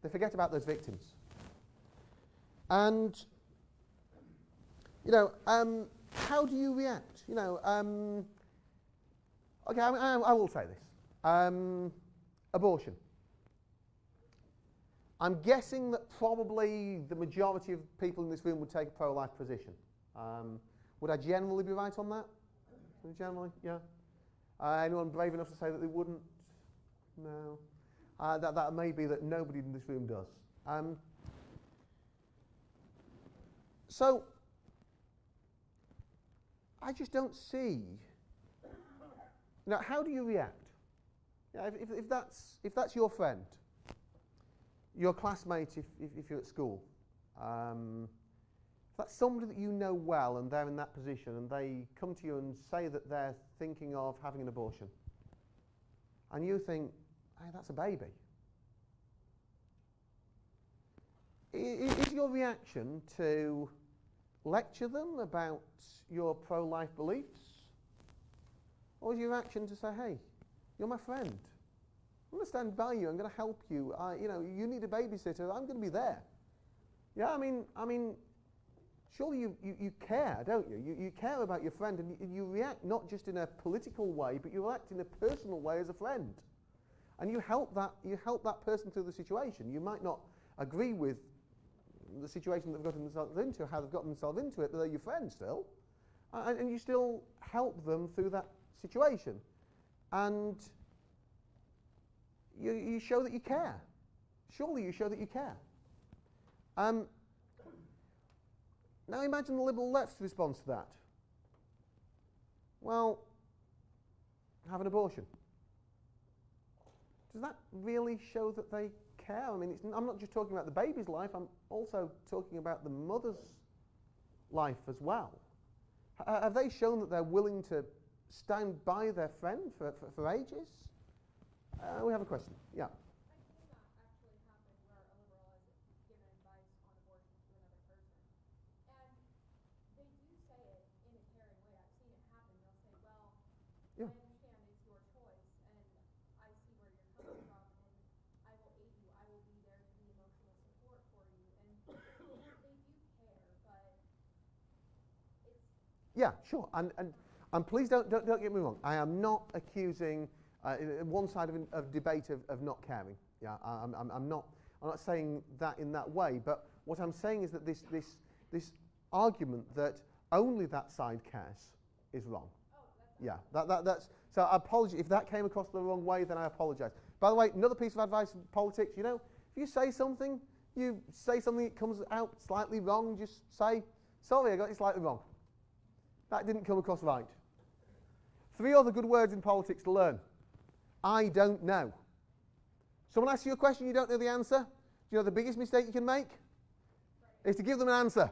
they forget about those victims. And, you know, how do you react? You know, okay, I will say this. Abortion. I'm guessing that probably the majority of people in this room would take a pro-life position. Would I generally be right on that? Generally, yeah. Anyone brave enough to say that they wouldn't? No. That may be that nobody in this room does. So, I just don't see. Now, how do you react? Yeah, if that's your friend, your classmate, if you're at school, if that's somebody that you know well and they're in that position and they come to you and say that they're thinking of having an abortion, and you think, hey, that's a baby. Is your reaction to lecture them about your pro-life beliefs? Or is your reaction to say, hey, you're my friend. I'm going to stand by you. I'm going to help you. You know, you need a babysitter. I'm going to be there. Yeah, I mean, surely you care, don't you? You care about your friend, and you react not just in a political way, but you react in a personal way as a friend. And you help that person through the situation. You might not agree with the situation they've gotten themselves into, how they've gotten themselves into it, but they're your friend still. And you still help them through that situation. And you show that you care. Surely you show that you care. Now imagine the liberal left's response to that. Well, have an abortion. Does that really show that they care? I mean, I'm not just talking about the baby's life, I'm also talking about the mother's life as well. Have they shown that they're willing to stand by their friend for ages? We have a question. Yeah. I've seen that actually happen where a liberal has given advice on abortion to another person. And they do say it in a caring way. I've seen it happen. They'll say, well, Yeah. I understand it's your choice, and I see where you're coming from, and I will aid you. I will be there to be emotional support for you. And they do care, but it's... Yeah, sure. And please don't get me wrong. I am not accusing one side of debate of not caring. Yeah, I'm not saying that in that way. But what I'm saying is that this argument that only that side cares is wrong. Oh, that's... Yeah, that's. So I apologize if that came across the wrong way. Then I apologise. By the way, another piece of advice in politics. You know, if you say something that comes out slightly wrong, just say, sorry, I got it slightly wrong. That didn't come across right. 3 other good words in politics to learn. I don't know. Someone asks you a question, you don't know the answer. Do you know the biggest mistake you can make? Is to give them an answer.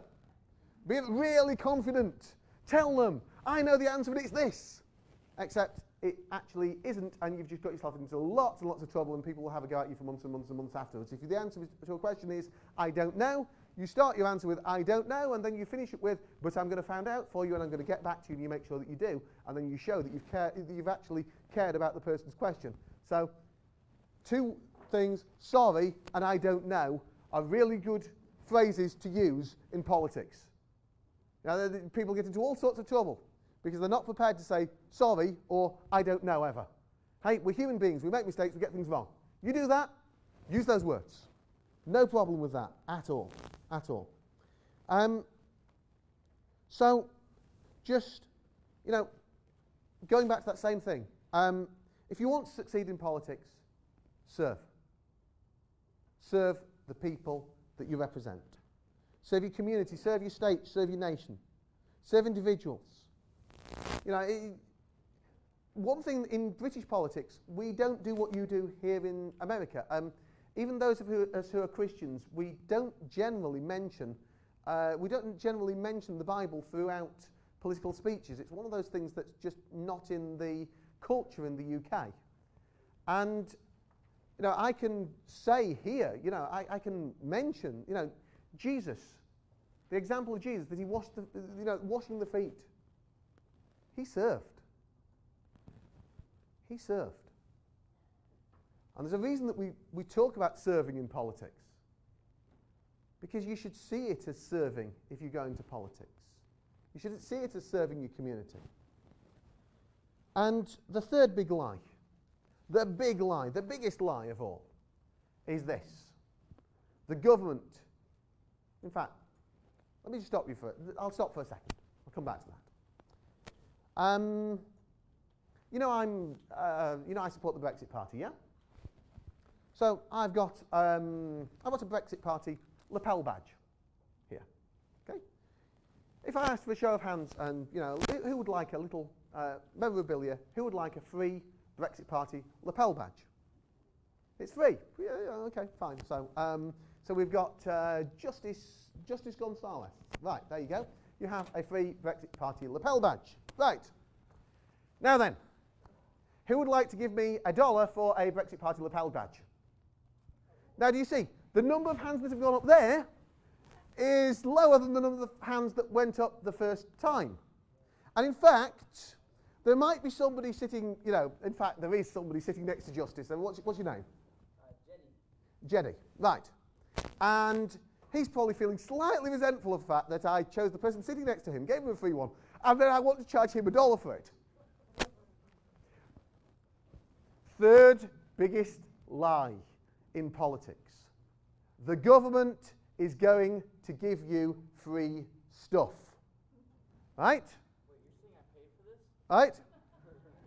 Be really confident. Tell them, I know the answer, but it's this. Except it actually isn't, and you've just got yourself into lots and lots of trouble, and people will have a go at you for months and months and months afterwards. If the answer to a question is, I don't know, you start your answer with, I don't know, and then you finish it with, but I'm going to find out for you, and I'm going to get back to you, and you make sure that you do, and then you show that you've actually cared about the person's question. So, two things, sorry and I don't know, are really good phrases to use in politics. Now, people get into all sorts of trouble because they're not prepared to say sorry or I don't know ever. Hey, we're human beings, we make mistakes, we get things wrong. You do that, use those words. No problem with that at all, at all. So, just, going back to that same thing, if you want to succeed in politics, serve. Serve the people that you represent. Serve your community, serve your state, serve your nation. Serve individuals. One thing in British politics, we don't do what you do here in America. Even those of us who are Christians, we don't generally mention the Bible throughout political speeches. It's one of those things that's just not in the culture in the UK. And I can say here, I can mention, Jesus, the example of Jesus, that he washed washing the feet. He served. He served. And there's a reason that we talk about serving in politics. Because you should see it as serving if you go into politics. You should see it as serving your community. And the third big lie, the biggest lie of all, is this. The government, in fact, let me just stop you I'll stop for a second. I'll come back to that. I support the Brexit Party, yeah? So I've got a Brexit Party lapel badge here, okay? If I asked for a show of hands and, who would like a little memorabilia, who would like a free Brexit Party lapel badge? It's free. Yeah, okay, fine. So we've got Justice Gonzalez. Right, there you go. You have a free Brexit Party lapel badge. Right. Now then, who would like to give me $1 for a Brexit Party lapel badge? Now do you see, the number of hands that have gone up there is lower than the number of hands that went up the first time. And in fact, there might be somebody sitting, in fact there is somebody sitting next to Justice. And what's your name? Jeddy, right. And he's probably feeling slightly resentful of the fact that I chose the person sitting next to him, gave him a free one, and then I want to charge him $1 for it. Third biggest lie in politics. The government is going to give you free stuff. Right? Wait, you're saying I paid for this? Right?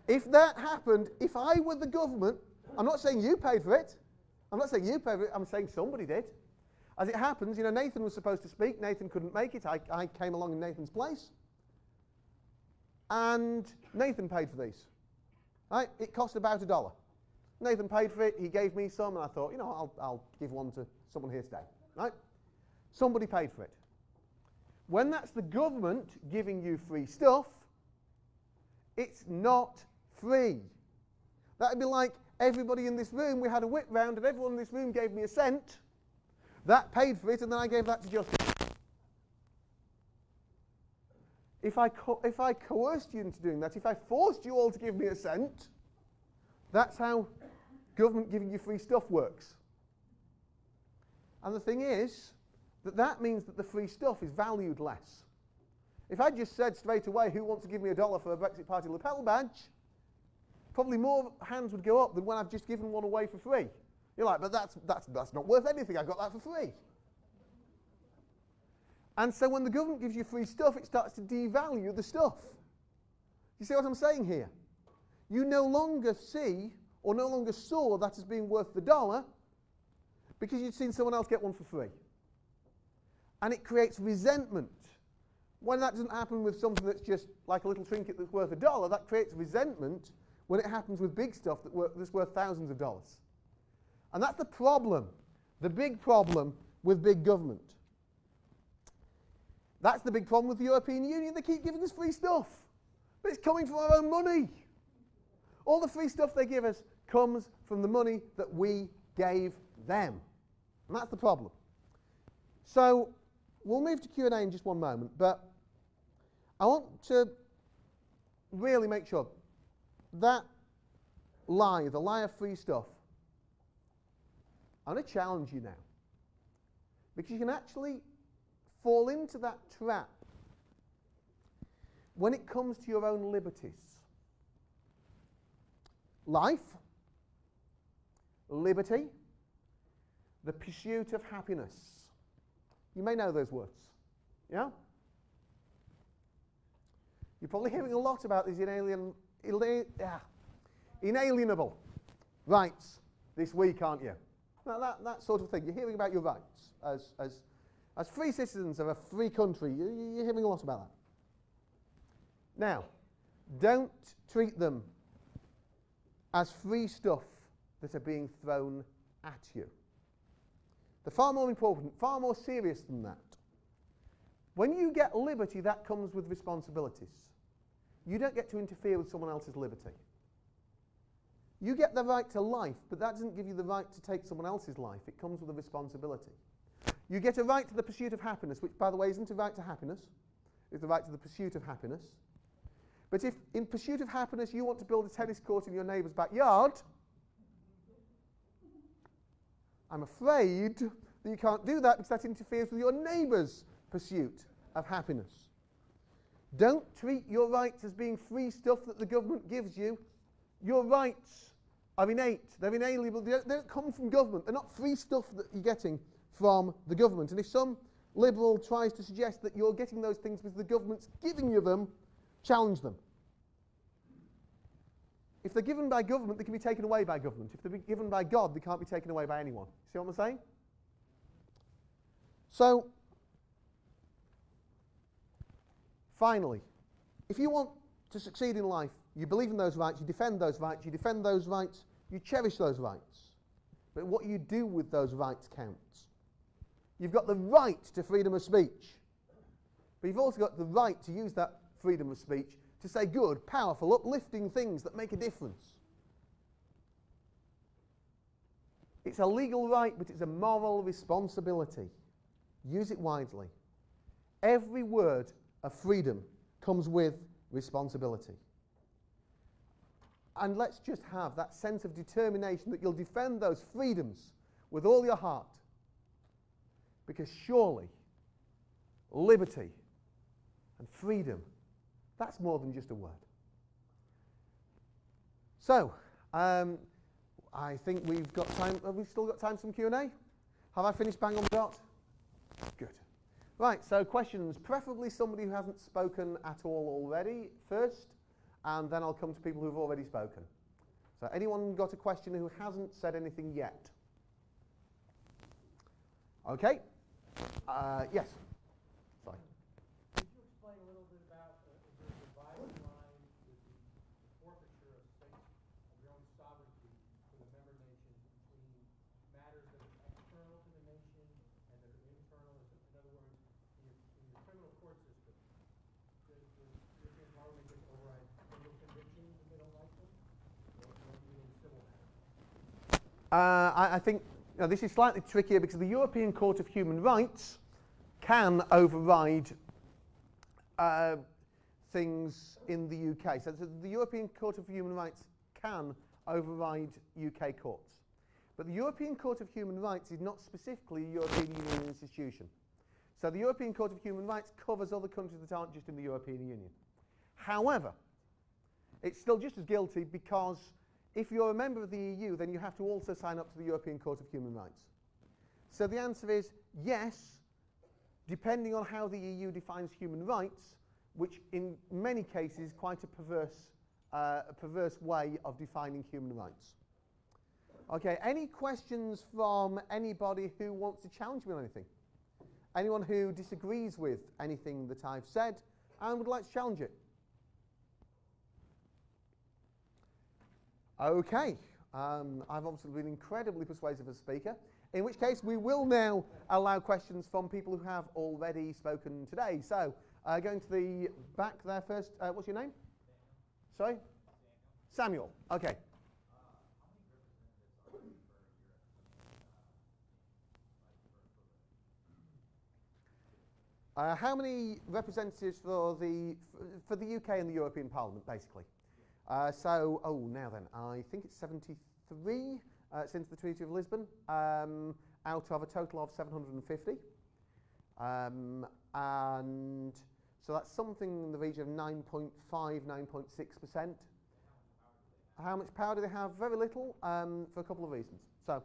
If that happened, if I were the government, I'm not saying you paid for it. I'm saying somebody did. As it happens, Nathan was supposed to speak. Nathan couldn't make it. I came along in Nathan's place. And Nathan paid for these. Right? It cost about $1. Nathan paid for it. He gave me some, and I thought, I'll give one to someone here today. Right? Somebody paid for it. When that's the government giving you free stuff, it's not free. That would be like everybody in this room, we had a whip round, and everyone in this room gave me a cent. That paid for it, and then I gave that to Justice. If I coerced you into doing that, if I forced you all to give me a cent, that's how government giving you free stuff works. And the thing is, that means that the free stuff is valued less. If I just said straight away, who wants to give me $1 for a Brexit Party lapel badge, probably more hands would go up than when I've just given one away for free. You're like, but that's not worth anything, I got that for free. And so when the government gives you free stuff, it starts to devalue the stuff. You see what I'm saying here? You no longer see or no longer saw that as being worth the $1 because you'd seen someone else get one for free. And it creates resentment. When that doesn't happen with something that's just like a little trinket that's worth $1, that creates resentment when it happens with big stuff that's worth thousands of dollars. And that's the problem, the big problem with big government. That's the big problem with the European Union. They keep giving us free stuff. But it's coming from our own money. All the free stuff they give us comes from the money that we gave them. And that's the problem. So we'll move to Q&A in just one moment, but I want to really make sure that lie, the lie of free stuff, I'm going to challenge you now. Because you can actually fall into that trap when it comes to your own liberties. Life, liberty, the pursuit of happiness. You may know those words. Yeah? You're probably hearing a lot about these inalienable rights this week, aren't you? That sort of thing. You're hearing about your rights as free citizens of a free country. You're hearing a lot about that. Now, don't treat them as free stuff that are being thrown at you. They're far more important, far more serious than that. When you get liberty, that comes with responsibilities. You don't get to interfere with someone else's liberty. You get the right to life, but that doesn't give you the right to take someone else's life. It comes with a responsibility. You get a right to the pursuit of happiness, which, by the way, isn't a right to happiness. It's the right to the pursuit of happiness. But if in pursuit of happiness you want to build a tennis court in your neighbour's backyard, I'm afraid that you can't do that because that interferes with your neighbour's pursuit of happiness. Don't treat your rights as being free stuff that the government gives you. Your rights are innate. They're inalienable. They don't come from government. They're not free stuff that you're getting from the government. And if some liberal tries to suggest that you're getting those things because the government's giving you them, challenge them. If they're given by government, they can be taken away by government. If they're given by God, they can't be taken away by anyone. See what I'm saying? So, finally, if you want to succeed in life, you believe in those rights, you defend those rights, you cherish those rights. But what you do with those rights counts. You've got the right to freedom of speech, but you've also got the right to use that freedom of speech to say good, powerful, uplifting things that make a difference. It's a legal right, but it's a moral responsibility. Use it wisely. Every word of freedom comes with responsibility. And let's just have that sense of determination that you'll defend those freedoms with all your heart. Because surely, liberty and freedom, that's more than just a word. So, I think we've got time. Have we still got time for some Q&A? Have I finished bang on the dot? Good. Right, so questions. Preferably somebody who hasn't spoken at all already first, and then I'll come to people who've already spoken. So anyone got a question who hasn't said anything yet? Okay. Yes. Sorry. Could you explain a little bit about the dividing line with the forfeiture of states of their own sovereignty for the member nations between matters that are external to the nation and that are internal? In other words, in the criminal court system, the European Parliament gets override criminal convictions if they don't like them, or even in civil matters? I think this is slightly trickier because the European Court of Human Rights can override things in the UK. So the European Court of Human Rights can override UK courts. But the European Court of Human Rights is not specifically a European Union institution. So the European Court of Human Rights covers other countries that aren't just in the European Union. However, it's still just as guilty because if you're a member of the EU, then you have to also sign up to the European Court of Human Rights. So the answer is yes, depending on how the EU defines human rights, which in many cases is quite a perverse way of defining human rights. Okay, any questions from anybody who wants to challenge me on anything? Anyone who disagrees with anything that I've said and would like to challenge it? Okay, I've obviously been incredibly persuasive as a speaker, in which case we will now allow questions from people who have already spoken today. So, going to the back there first, what's your name? Sorry? Samuel. Okay. How many representatives for the UK and the European Parliament, basically? Now then, I think it's 73 since the Treaty of Lisbon, out of a total of 750. And so that's something in the region of 9.5, 9.6%. How much power do they have? Very little, for a couple of reasons. So,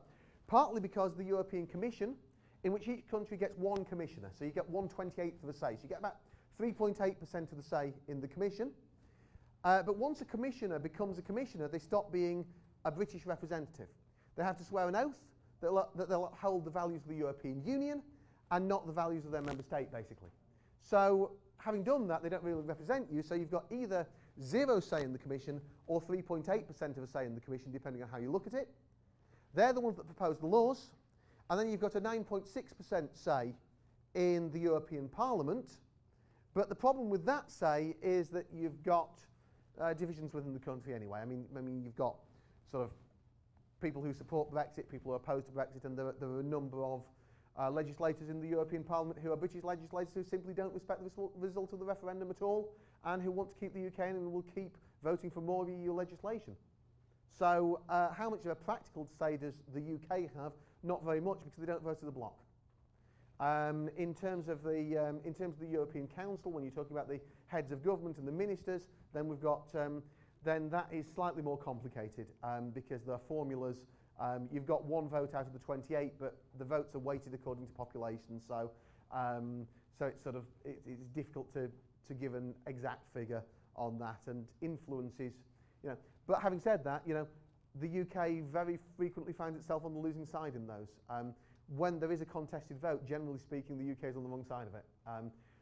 partly because the European Commission, in which each country gets one commissioner, so you get 1/28 of the say. So you get about 3.8% of the say in the Commission. But once a commissioner becomes a commissioner, they stop being a British representative. They have to swear an oath that they'll uphold the values of the European Union and not the values of their member state, basically. So, having done that, they don't really represent you, so you've got either 0 say in the Commission or 3.8% of a say in the Commission, depending on how you look at it. They're the ones that propose the laws, and then you've got a 9.6% say in the European Parliament, but the problem with that say is that you've got divisions within the country anyway. I mean, you've got sort of people who support Brexit, people who are opposed to Brexit, and there are a number of legislators in the European Parliament who are British legislators who simply don't respect the result of the referendum at all, and who want to keep the UK in and will keep voting for more EU legislation. So how much of a practical say does the UK have? Not very much, because they don't vote as a bloc. In terms of the European Council, when you're talking about the heads of government and the ministers, then we've got then that is slightly more complicated, because there are formulas. You've got one vote out of the 28, but the votes are weighted according to population. So it's sort of it's difficult to give an exact figure on that, and influences, But having said that, the UK very frequently finds itself on the losing side in those. When there is a contested vote, generally speaking, the UK is on the wrong side of it.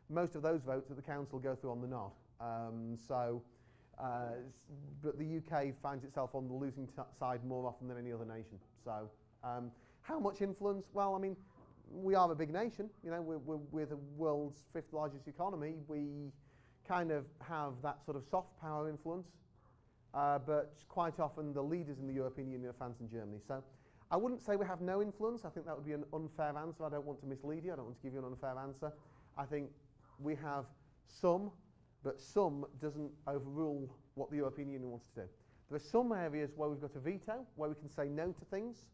Most of those votes at the council go through on the nod. But the UK finds itself on the losing side more often than any other nation. So, how much influence? Well, I mean, we are a big nation. We're the world's 5th largest economy. We kind of have that sort of soft power influence. But quite often the leaders in the European Union are France and Germany. So I wouldn't say we have no influence. I think that would be an unfair answer. I don't want to mislead you. I don't want to give you an unfair answer. I think we have some, but some doesn't overrule what the European Union wants to do. There are some areas where we've got a veto, where we can say no to things.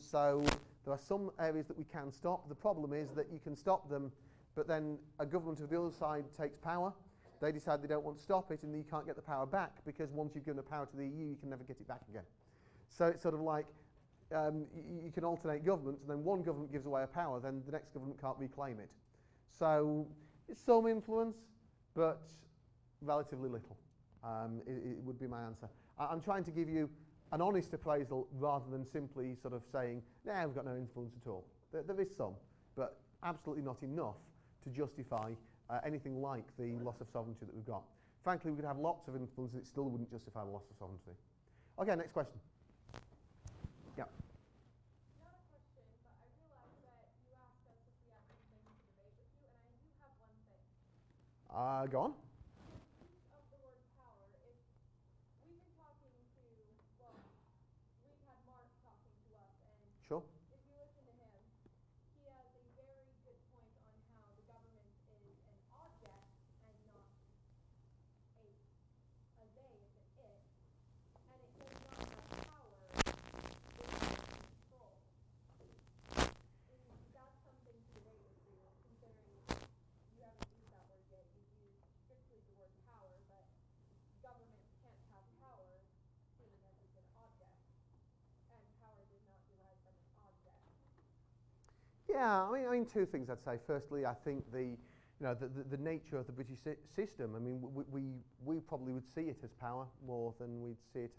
So there are some areas that we can stop. The problem is that you can stop them, but then a government of the other side takes power. They decide they don't want to stop it, and you can't get the power back, because once you've given the power to the EU, you can never get it back again. So it's sort of like you can alternate governments, and then one government gives away a power, then the next government can't reclaim it. So it's some influence, but relatively little. It would be my answer. I'm trying to give you an honest appraisal rather than simply sort of saying, nah, we've got no influence at all. There is some, but absolutely not enough to justify anything like the loss of sovereignty that we've got. Frankly, we could have lots of influence and it still wouldn't justify the loss of sovereignty. Okay, next question. Yeah. Not a question, but I realized that you asked us if we had something to debate with you, and I do have one thing. Go on. The use of the word power, if we've been talking to, well, we've had Mark talking to us, and Sure. if you listen to him, he has a very good point on how the government is an object and not a they, it's an it, and it does not have power, it has control. Is that something to debate with you, considering you haven't used that word yet, you've used strictly the word power, but government can't have power, seeing as it's an object, and power does not derive from an object. Yeah, I mean, two things I'd say. Firstly, I think the nature of the British system. I mean, we probably would see it as power more than we'd see it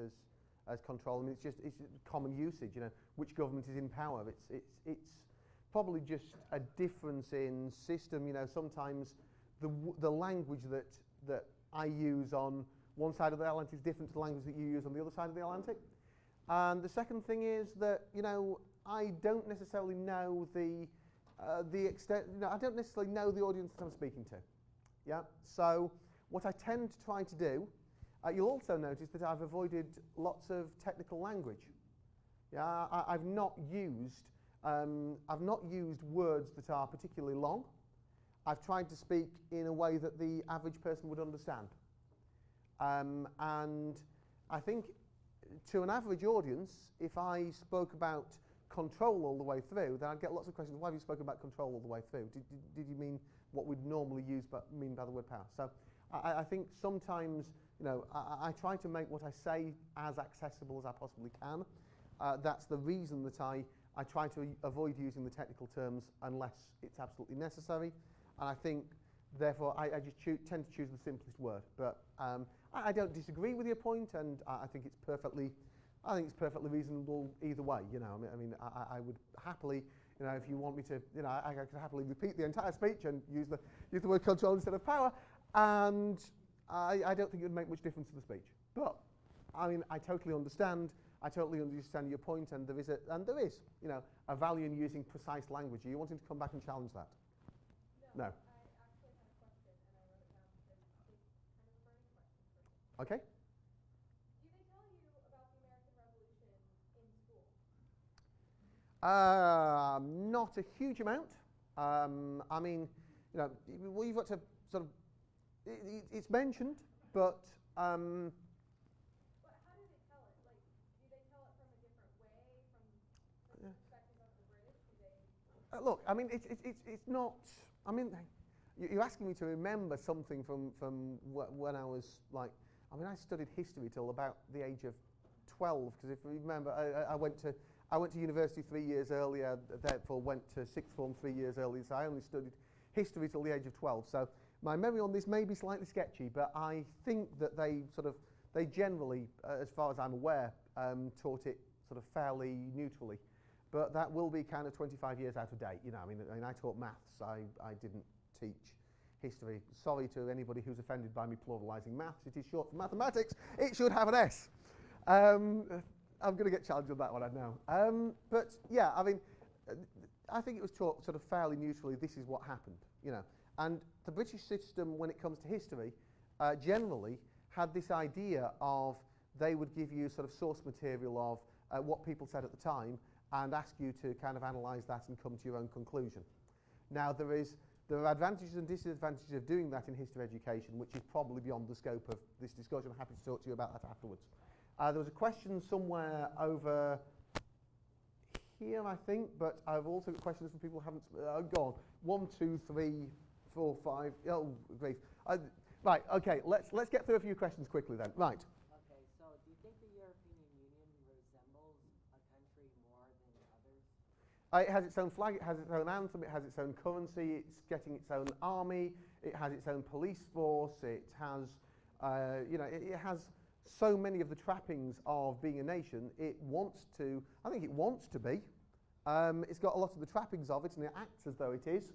as control. I mean, it's common usage. Which government is in power? It's probably just a difference in system. Sometimes the language that I use on one side of the Atlantic is different to the language that you use on the other side of the Atlantic. And the second thing is that I don't necessarily know the extent. I don't necessarily know the audience that I'm speaking to. Yeah. So what I tend to try to do, You'll also notice that I've avoided lots of technical language. Yeah, I've not used words that are particularly long. I've tried to speak in a way that the average person would understand. And I think to an average audience, if I spoke about control all the way through, then I'd get lots of questions. Why have you spoken about control all the way through? Did you mean what we'd normally mean by the word power? So I think sometimes, you know, I try to make what I say as accessible as I possibly can. That's the reason that I try to avoid using the technical terms unless it's absolutely necessary. And I think, therefore, I just tend to choose the simplest word. But I don't disagree with your point, and I think it's perfectly reasonable either way. You know, I mean, I would happily, you know, if you want me to, you know, I could happily repeat the entire speech and use the word control instead of power, and I don't think it would make much difference to the speech. But I mean, I totally understand your point, and there is, you know, a value in using precise language. Are you wanting to come back and challenge that? No. I actually had a question, and I wrote it down because it's kind of a burning question for me. Okay. Do they tell you about the American Revolution in school? Not a huge amount. I mean, you know, well, you've got to sort of, it's mentioned, but But how do they tell it? Like, do they tell it from a different way, from the perspective of the British? Do they? look, I mean, it's not. I mean, you're asking me to remember something from when I was like. I mean, I studied history till about the age of 12. Because if you remember, I went to university 3 years earlier. Therefore, went to sixth form 3 years earlier. So I only studied history till the age of 12. So my memory on this may be slightly sketchy, but I think that they generally, as far as I'm aware, taught it sort of fairly neutrally. But that will be kind of 25 years out of date. You know, I mean, I taught maths. I didn't teach history. Sorry to anybody who's offended by me pluralising maths. It is short for mathematics. It should have an S. I'm going to get challenged on that one, I know. But yeah, I mean, I think it was taught sort of fairly neutrally. This is what happened, you know. And the British system, when it comes to history, generally had this idea of they would give you sort of source material of what people said at the time and ask you to kind of analyse that and come to your own conclusion. Now, there are advantages and disadvantages of doing that in history education, which is probably beyond the scope of this discussion. I'm happy to talk to you about that afterwards. There was a question somewhere over here, I think, but I've also got questions from people who haven't gone. 1, 2, 3, 4, 5. Oh, grief. Right. Okay. Let's get through a few questions quickly then. Right. Okay, so do you think the European Union resembles a country more than others? It has its own flag, it has its own anthem, it has its own currency, it's getting its own army, it has its own police force, it has, you know, it has so many of the trappings of being a nation. It wants to, I think it wants to be. It's got a lot of the trappings of it, and it acts as though it is,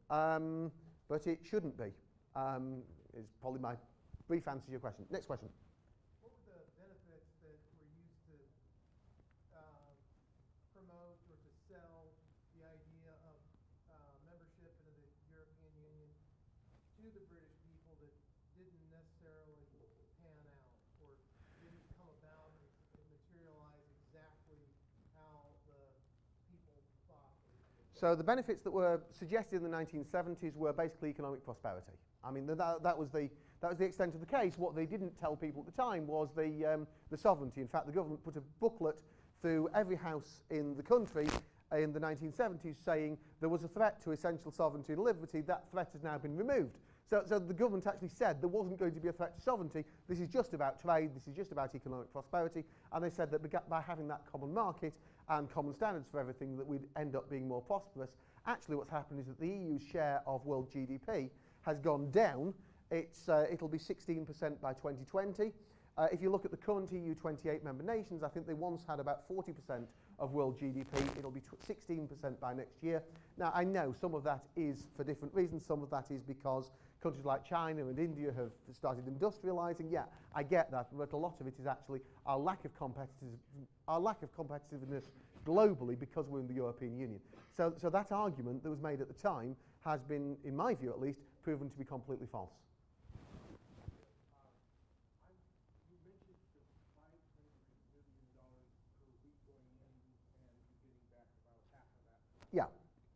but it shouldn't be. Is probably my brief answer to your question. Next question. What were the benefits that were used to promote or to sell the idea of membership into the European Union to the British people that didn't necessarily pan out or didn't come about and materialize exactly how the people thought? So the benefits that were suggested in the 1970s were basically economic prosperity. I mean, that was the extent of the case. What they didn't tell people at the time was the sovereignty. In fact, the government put a booklet through every house in the country in the 1970s saying there was a threat to essential sovereignty and liberty. That threat has now been removed. So the government actually said there wasn't going to be a threat to sovereignty. This is just about trade. This is just about economic prosperity. And they said that by having that common market and common standards for everything, that we'd end up being more prosperous. Actually, what's happened is that the EU's share of world GDP has gone down. It'll be 16% by 2020. If you look at the current EU 28 member nations, I think they once had about 40% of world GDP. It'll be 16% by next year. Now, I know some of that is for different reasons. Some of that is because countries like China and India have started industrializing. Yeah, I get that, but a lot of it is actually our lack of competitiveness globally because we're in the European Union. So that argument that was made at the time has been, in my view at least, proven to be completely false.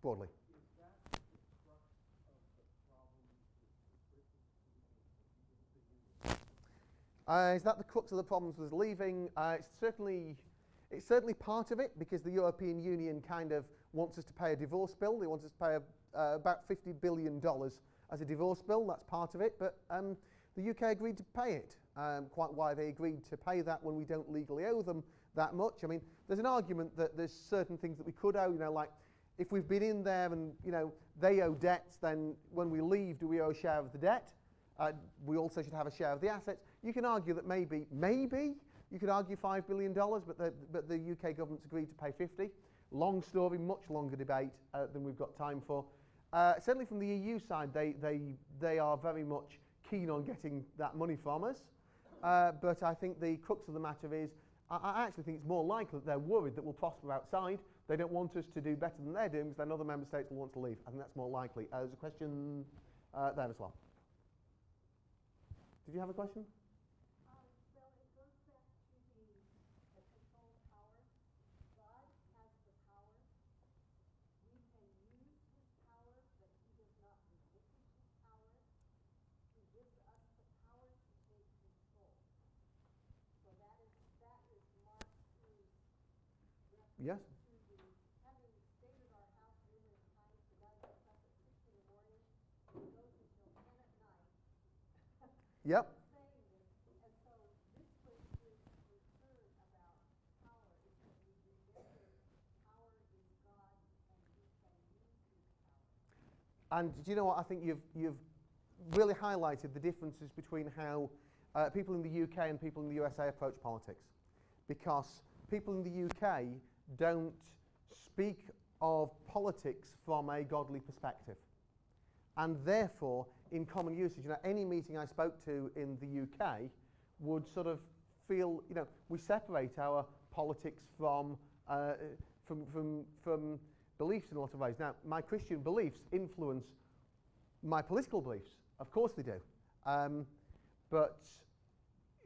broadly. Is that the crux of the problem with Britain's leaving the Union? Is that the crux of the problems with leaving? It's certainly part of it, because the European Union kind of wants us to pay a divorce bill. They want us to pay about $50 billion as a divorce bill. That's part of it. But the UK agreed to pay it. Quite why they agreed to pay that when we don't legally owe them that much. I mean, there's an argument that there's certain things that we could owe, like if we've been in there and, they owe debts, then when we leave, do we owe a share of the debt? We also should have a share of the assets. You can argue that maybe, you could argue $5 billion, but the UK government's agreed to pay 50. Long story, much longer debate than we've got time for. Certainly from the EU side, they are very much keen on getting that money from us. But I think the crux of the matter is, I actually think it's more likely that they're worried that we'll prosper outside. They don't want us to do better than they're doing, because then other member states will want to leave. I think that's more likely. There's a question there as well. Did you have a question? Well, it goes back to the control power. God has the power. We can use his power, but he does not relinquish his power. He gives us the power to take control. So that is Mark II's reference Yes. to the having stayed at our house numerous times. The guy gets up at 6 in the morning and goes until 10 at night. Yep. Saying this, and so this was his concern about power, is that we remember power is God's and we can use his power. And do you know what? I think you've really highlighted the differences between how people in the UK and people in the USA approach politics. Because people in the UK don't speak of politics from a godly perspective. And therefore, in common usage, any meeting I spoke to in the UK would sort of feel, we separate our politics from beliefs in a lot of ways. Now, my Christian beliefs influence my political beliefs. Of course they do. But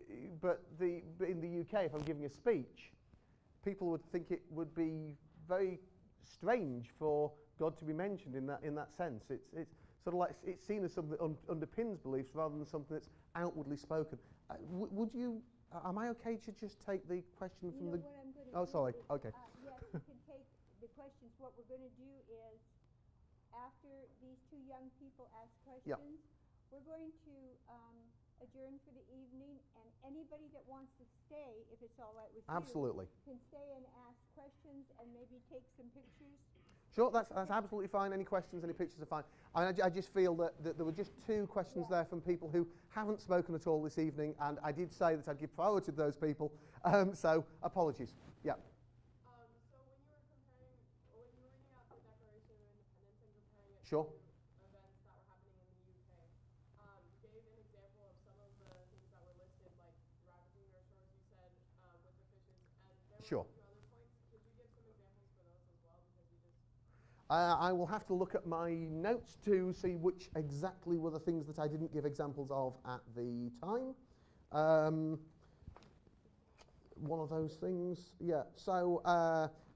in the UK, if I'm giving a speech, people would think it would be very strange for God to be mentioned in that sense. It's sort of like it's seen as something that underpins beliefs rather than something that's outwardly spoken. Would you? Am I okay to just take the question from the? What I'm going to Oh, do sorry. is, Okay. yes, you can take the questions. What we're going to do is, after these two young people ask questions, we're going to adjourn for the evening, and anybody that wants to stay, if it's all right with Absolutely. you, can stay and ask questions and maybe take some pictures. Sure, that's absolutely fine. Any questions, any pictures are fine. I just feel that there were just two questions there from people who haven't spoken at all this evening, and I did say that I'd give priority to those people, so apologies. Yeah. So when you were comparing, or when you were reading out the Declaration of Independence and comparing it Sure. to events that were happening in the UK, you gave an example of some of the things that were listed, like ravaging our shores, you said, with the fishes, and there Sure. were a few other points. Could you give some examples for those as well? Because you just I will have to look at my notes to see which exactly were the things that I didn't give examples of at the time. One of those things, yeah. So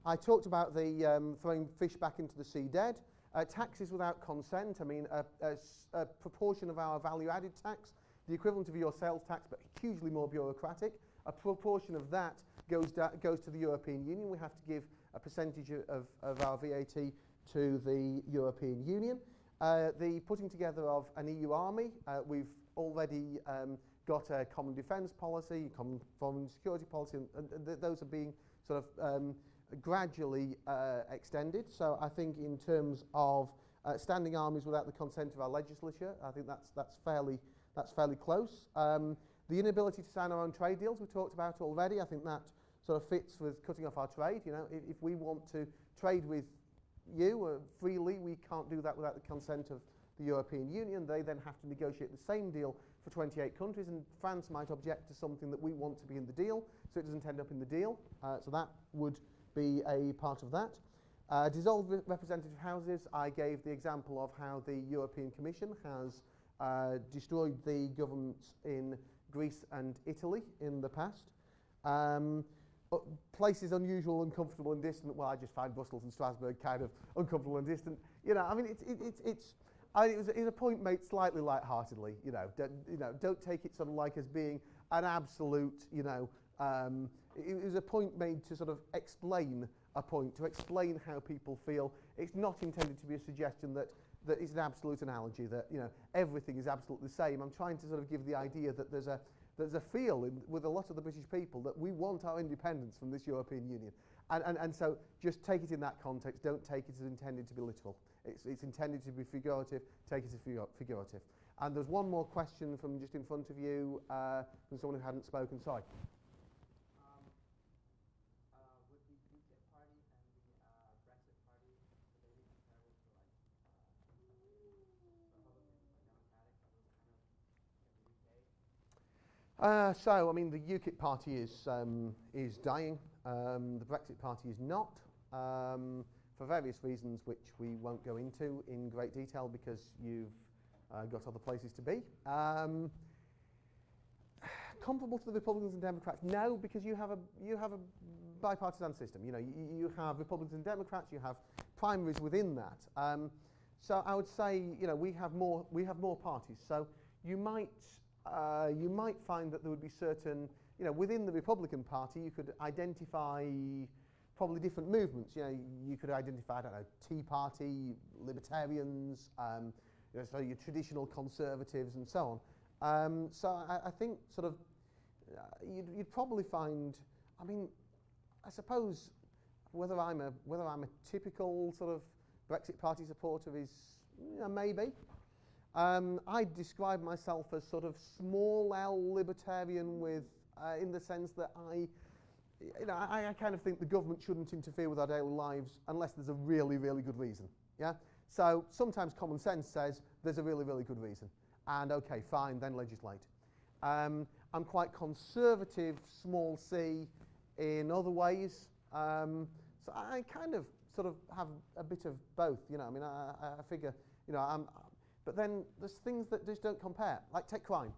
I talked about the throwing fish back into the sea dead. Taxes without consent. I mean, a proportion of our value-added tax, the equivalent of your sales tax, but hugely more bureaucratic. A proportion of that goes to the European Union. We have to give a percentage of our VAT to the European Union. The putting together of an EU army, we've already got a common defence policy, common foreign security policy, and those are being sort of gradually extended. So I think in terms of standing armies without the consent of our legislature, I think that's fairly close. The inability to sign our own trade deals we talked about already. I think that sort of fits with cutting off our trade. If we want to trade with you freely, we can't do that without the consent of the European Union. They then have to negotiate the same deal for 28 countries, and France might object to something that we want to be in the deal, so it doesn't end up in the deal. So that would be a part of that. Dissolved representative houses, I gave the example of how the European Commission has destroyed the governments in Greece and Italy in the past. places unusual, uncomfortable, and distant. Well, I just find Brussels and Strasbourg kind of uncomfortable and distant. You know, I mean, it was a point made slightly light-heartedly. Don't take it sort of like as being an absolute. It was a point made to sort of explain a point, to explain how people feel. It's not intended to be a suggestion that it's an absolute analogy, that everything is absolutely the same. I'm trying to sort of give the idea that there's a feel with a lot of the British people that we want our independence from this European Union. And so just take it in that context. Don't take it as intended to be literal. It's intended to be figurative. Take it as figurative. And there's one more question from just in front of you, from someone who hadn't spoken. Sorry. Would the UKIP party and the Brexit party, would they be comparable to like Republican or Democratic that was kind of in the UK? So, I mean, the UKIP party is dying. The Brexit party is not, for various reasons which we won't go into in great detail because you've got other places to be. Comparable to the Republicans and Democrats? No, because you have a bipartisan system. You have Republicans and Democrats. You have primaries within that. So I would say, we have more parties. So you might find that there would be certain, within the Republican Party, you could identify probably different movements. You could identify, I don't know, Tea Party, Libertarians, so your traditional conservatives and so on. So I think sort of you'd probably find. I mean, I suppose whether I'm a typical sort of Brexit Party supporter is maybe. I describe myself as sort of small L libertarian with, in the sense that I kind of think the government shouldn't interfere with our daily lives unless there's a really, really good reason. Yeah. So sometimes common sense says there's a really, really good reason, and okay, fine, then legislate. I'm quite conservative, small c, in other ways. So I kind of sort of have a bit of both. I mean, I figure, but then there's things that just don't compare. Like take crime.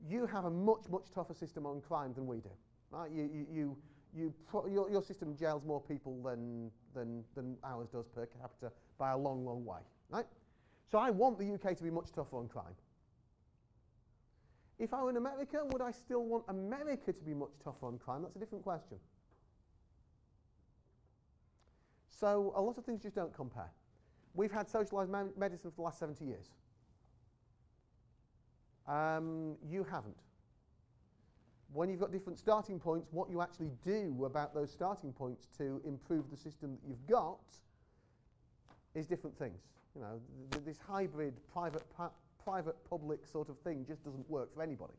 You have a much, much tougher system on crime than we do. Right? Your system jails more people than ours does per capita by a long, long way. Right? So I want the UK to be much tougher on crime. If I were in America, would I still want America to be much tougher on crime? That's a different question. So a lot of things just don't compare. We've had socialised medicine for the last 70 years. You haven't. When you've got different starting points, what you actually do about those starting points to improve the system that you've got is different things. This hybrid private-public sort of thing just doesn't work for anybody.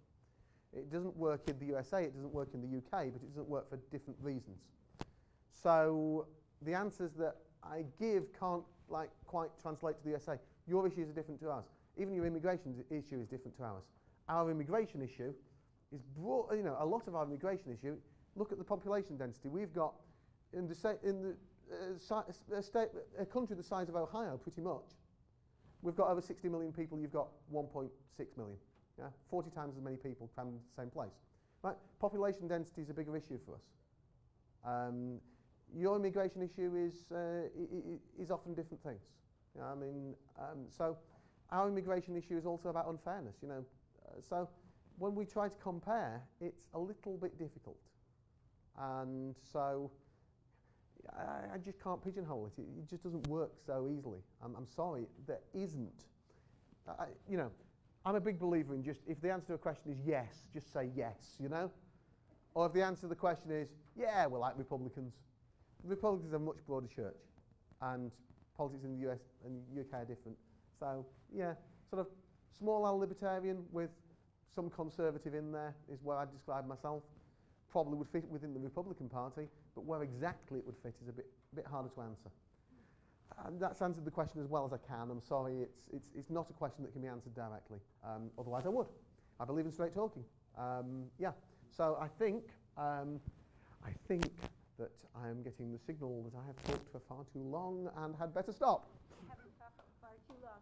It doesn't work in the USA, it doesn't work in the UK, but it doesn't work for different reasons. So the answers that I give can't quite translate to the USA. Your issues are different to ours. Even your immigration issue is different to ours. Our immigration issue is broad. A lot of our immigration issue. Look at the population density. We've got a country the size of Ohio, pretty much. We've got over 60 million people. You've got 1.6 million. Yeah, 40 times as many people crammed into the same place. Right? Population density is a bigger issue for us. Your immigration issue is often different things. So our immigration issue is also about unfairness. So when we try to compare, it's a little bit difficult, and so I just can't pigeonhole it. It just doesn't work so easily. I'm sorry, there isn't. I'm a big believer in just if the answer to a question is yes, just say yes. Or if the answer to the question is yeah, we're like Republicans. Republicans are a much broader church, and politics in the US and UK are different. So yeah, sort of small L libertarian with some conservative in there is where I describe myself. Probably would fit within the Republican Party, but where exactly it would fit is a bit harder to answer. And that's answered the question as well as I can. I'm sorry, it's not a question that can be answered directly. Otherwise, I would. I believe in straight talking. Yeah. So I think that I am getting the signal that I have talked for far too long and had better stop. You haven't talked for far too long.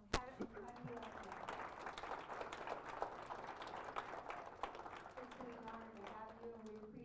It's been an honor to have you, and we appreciate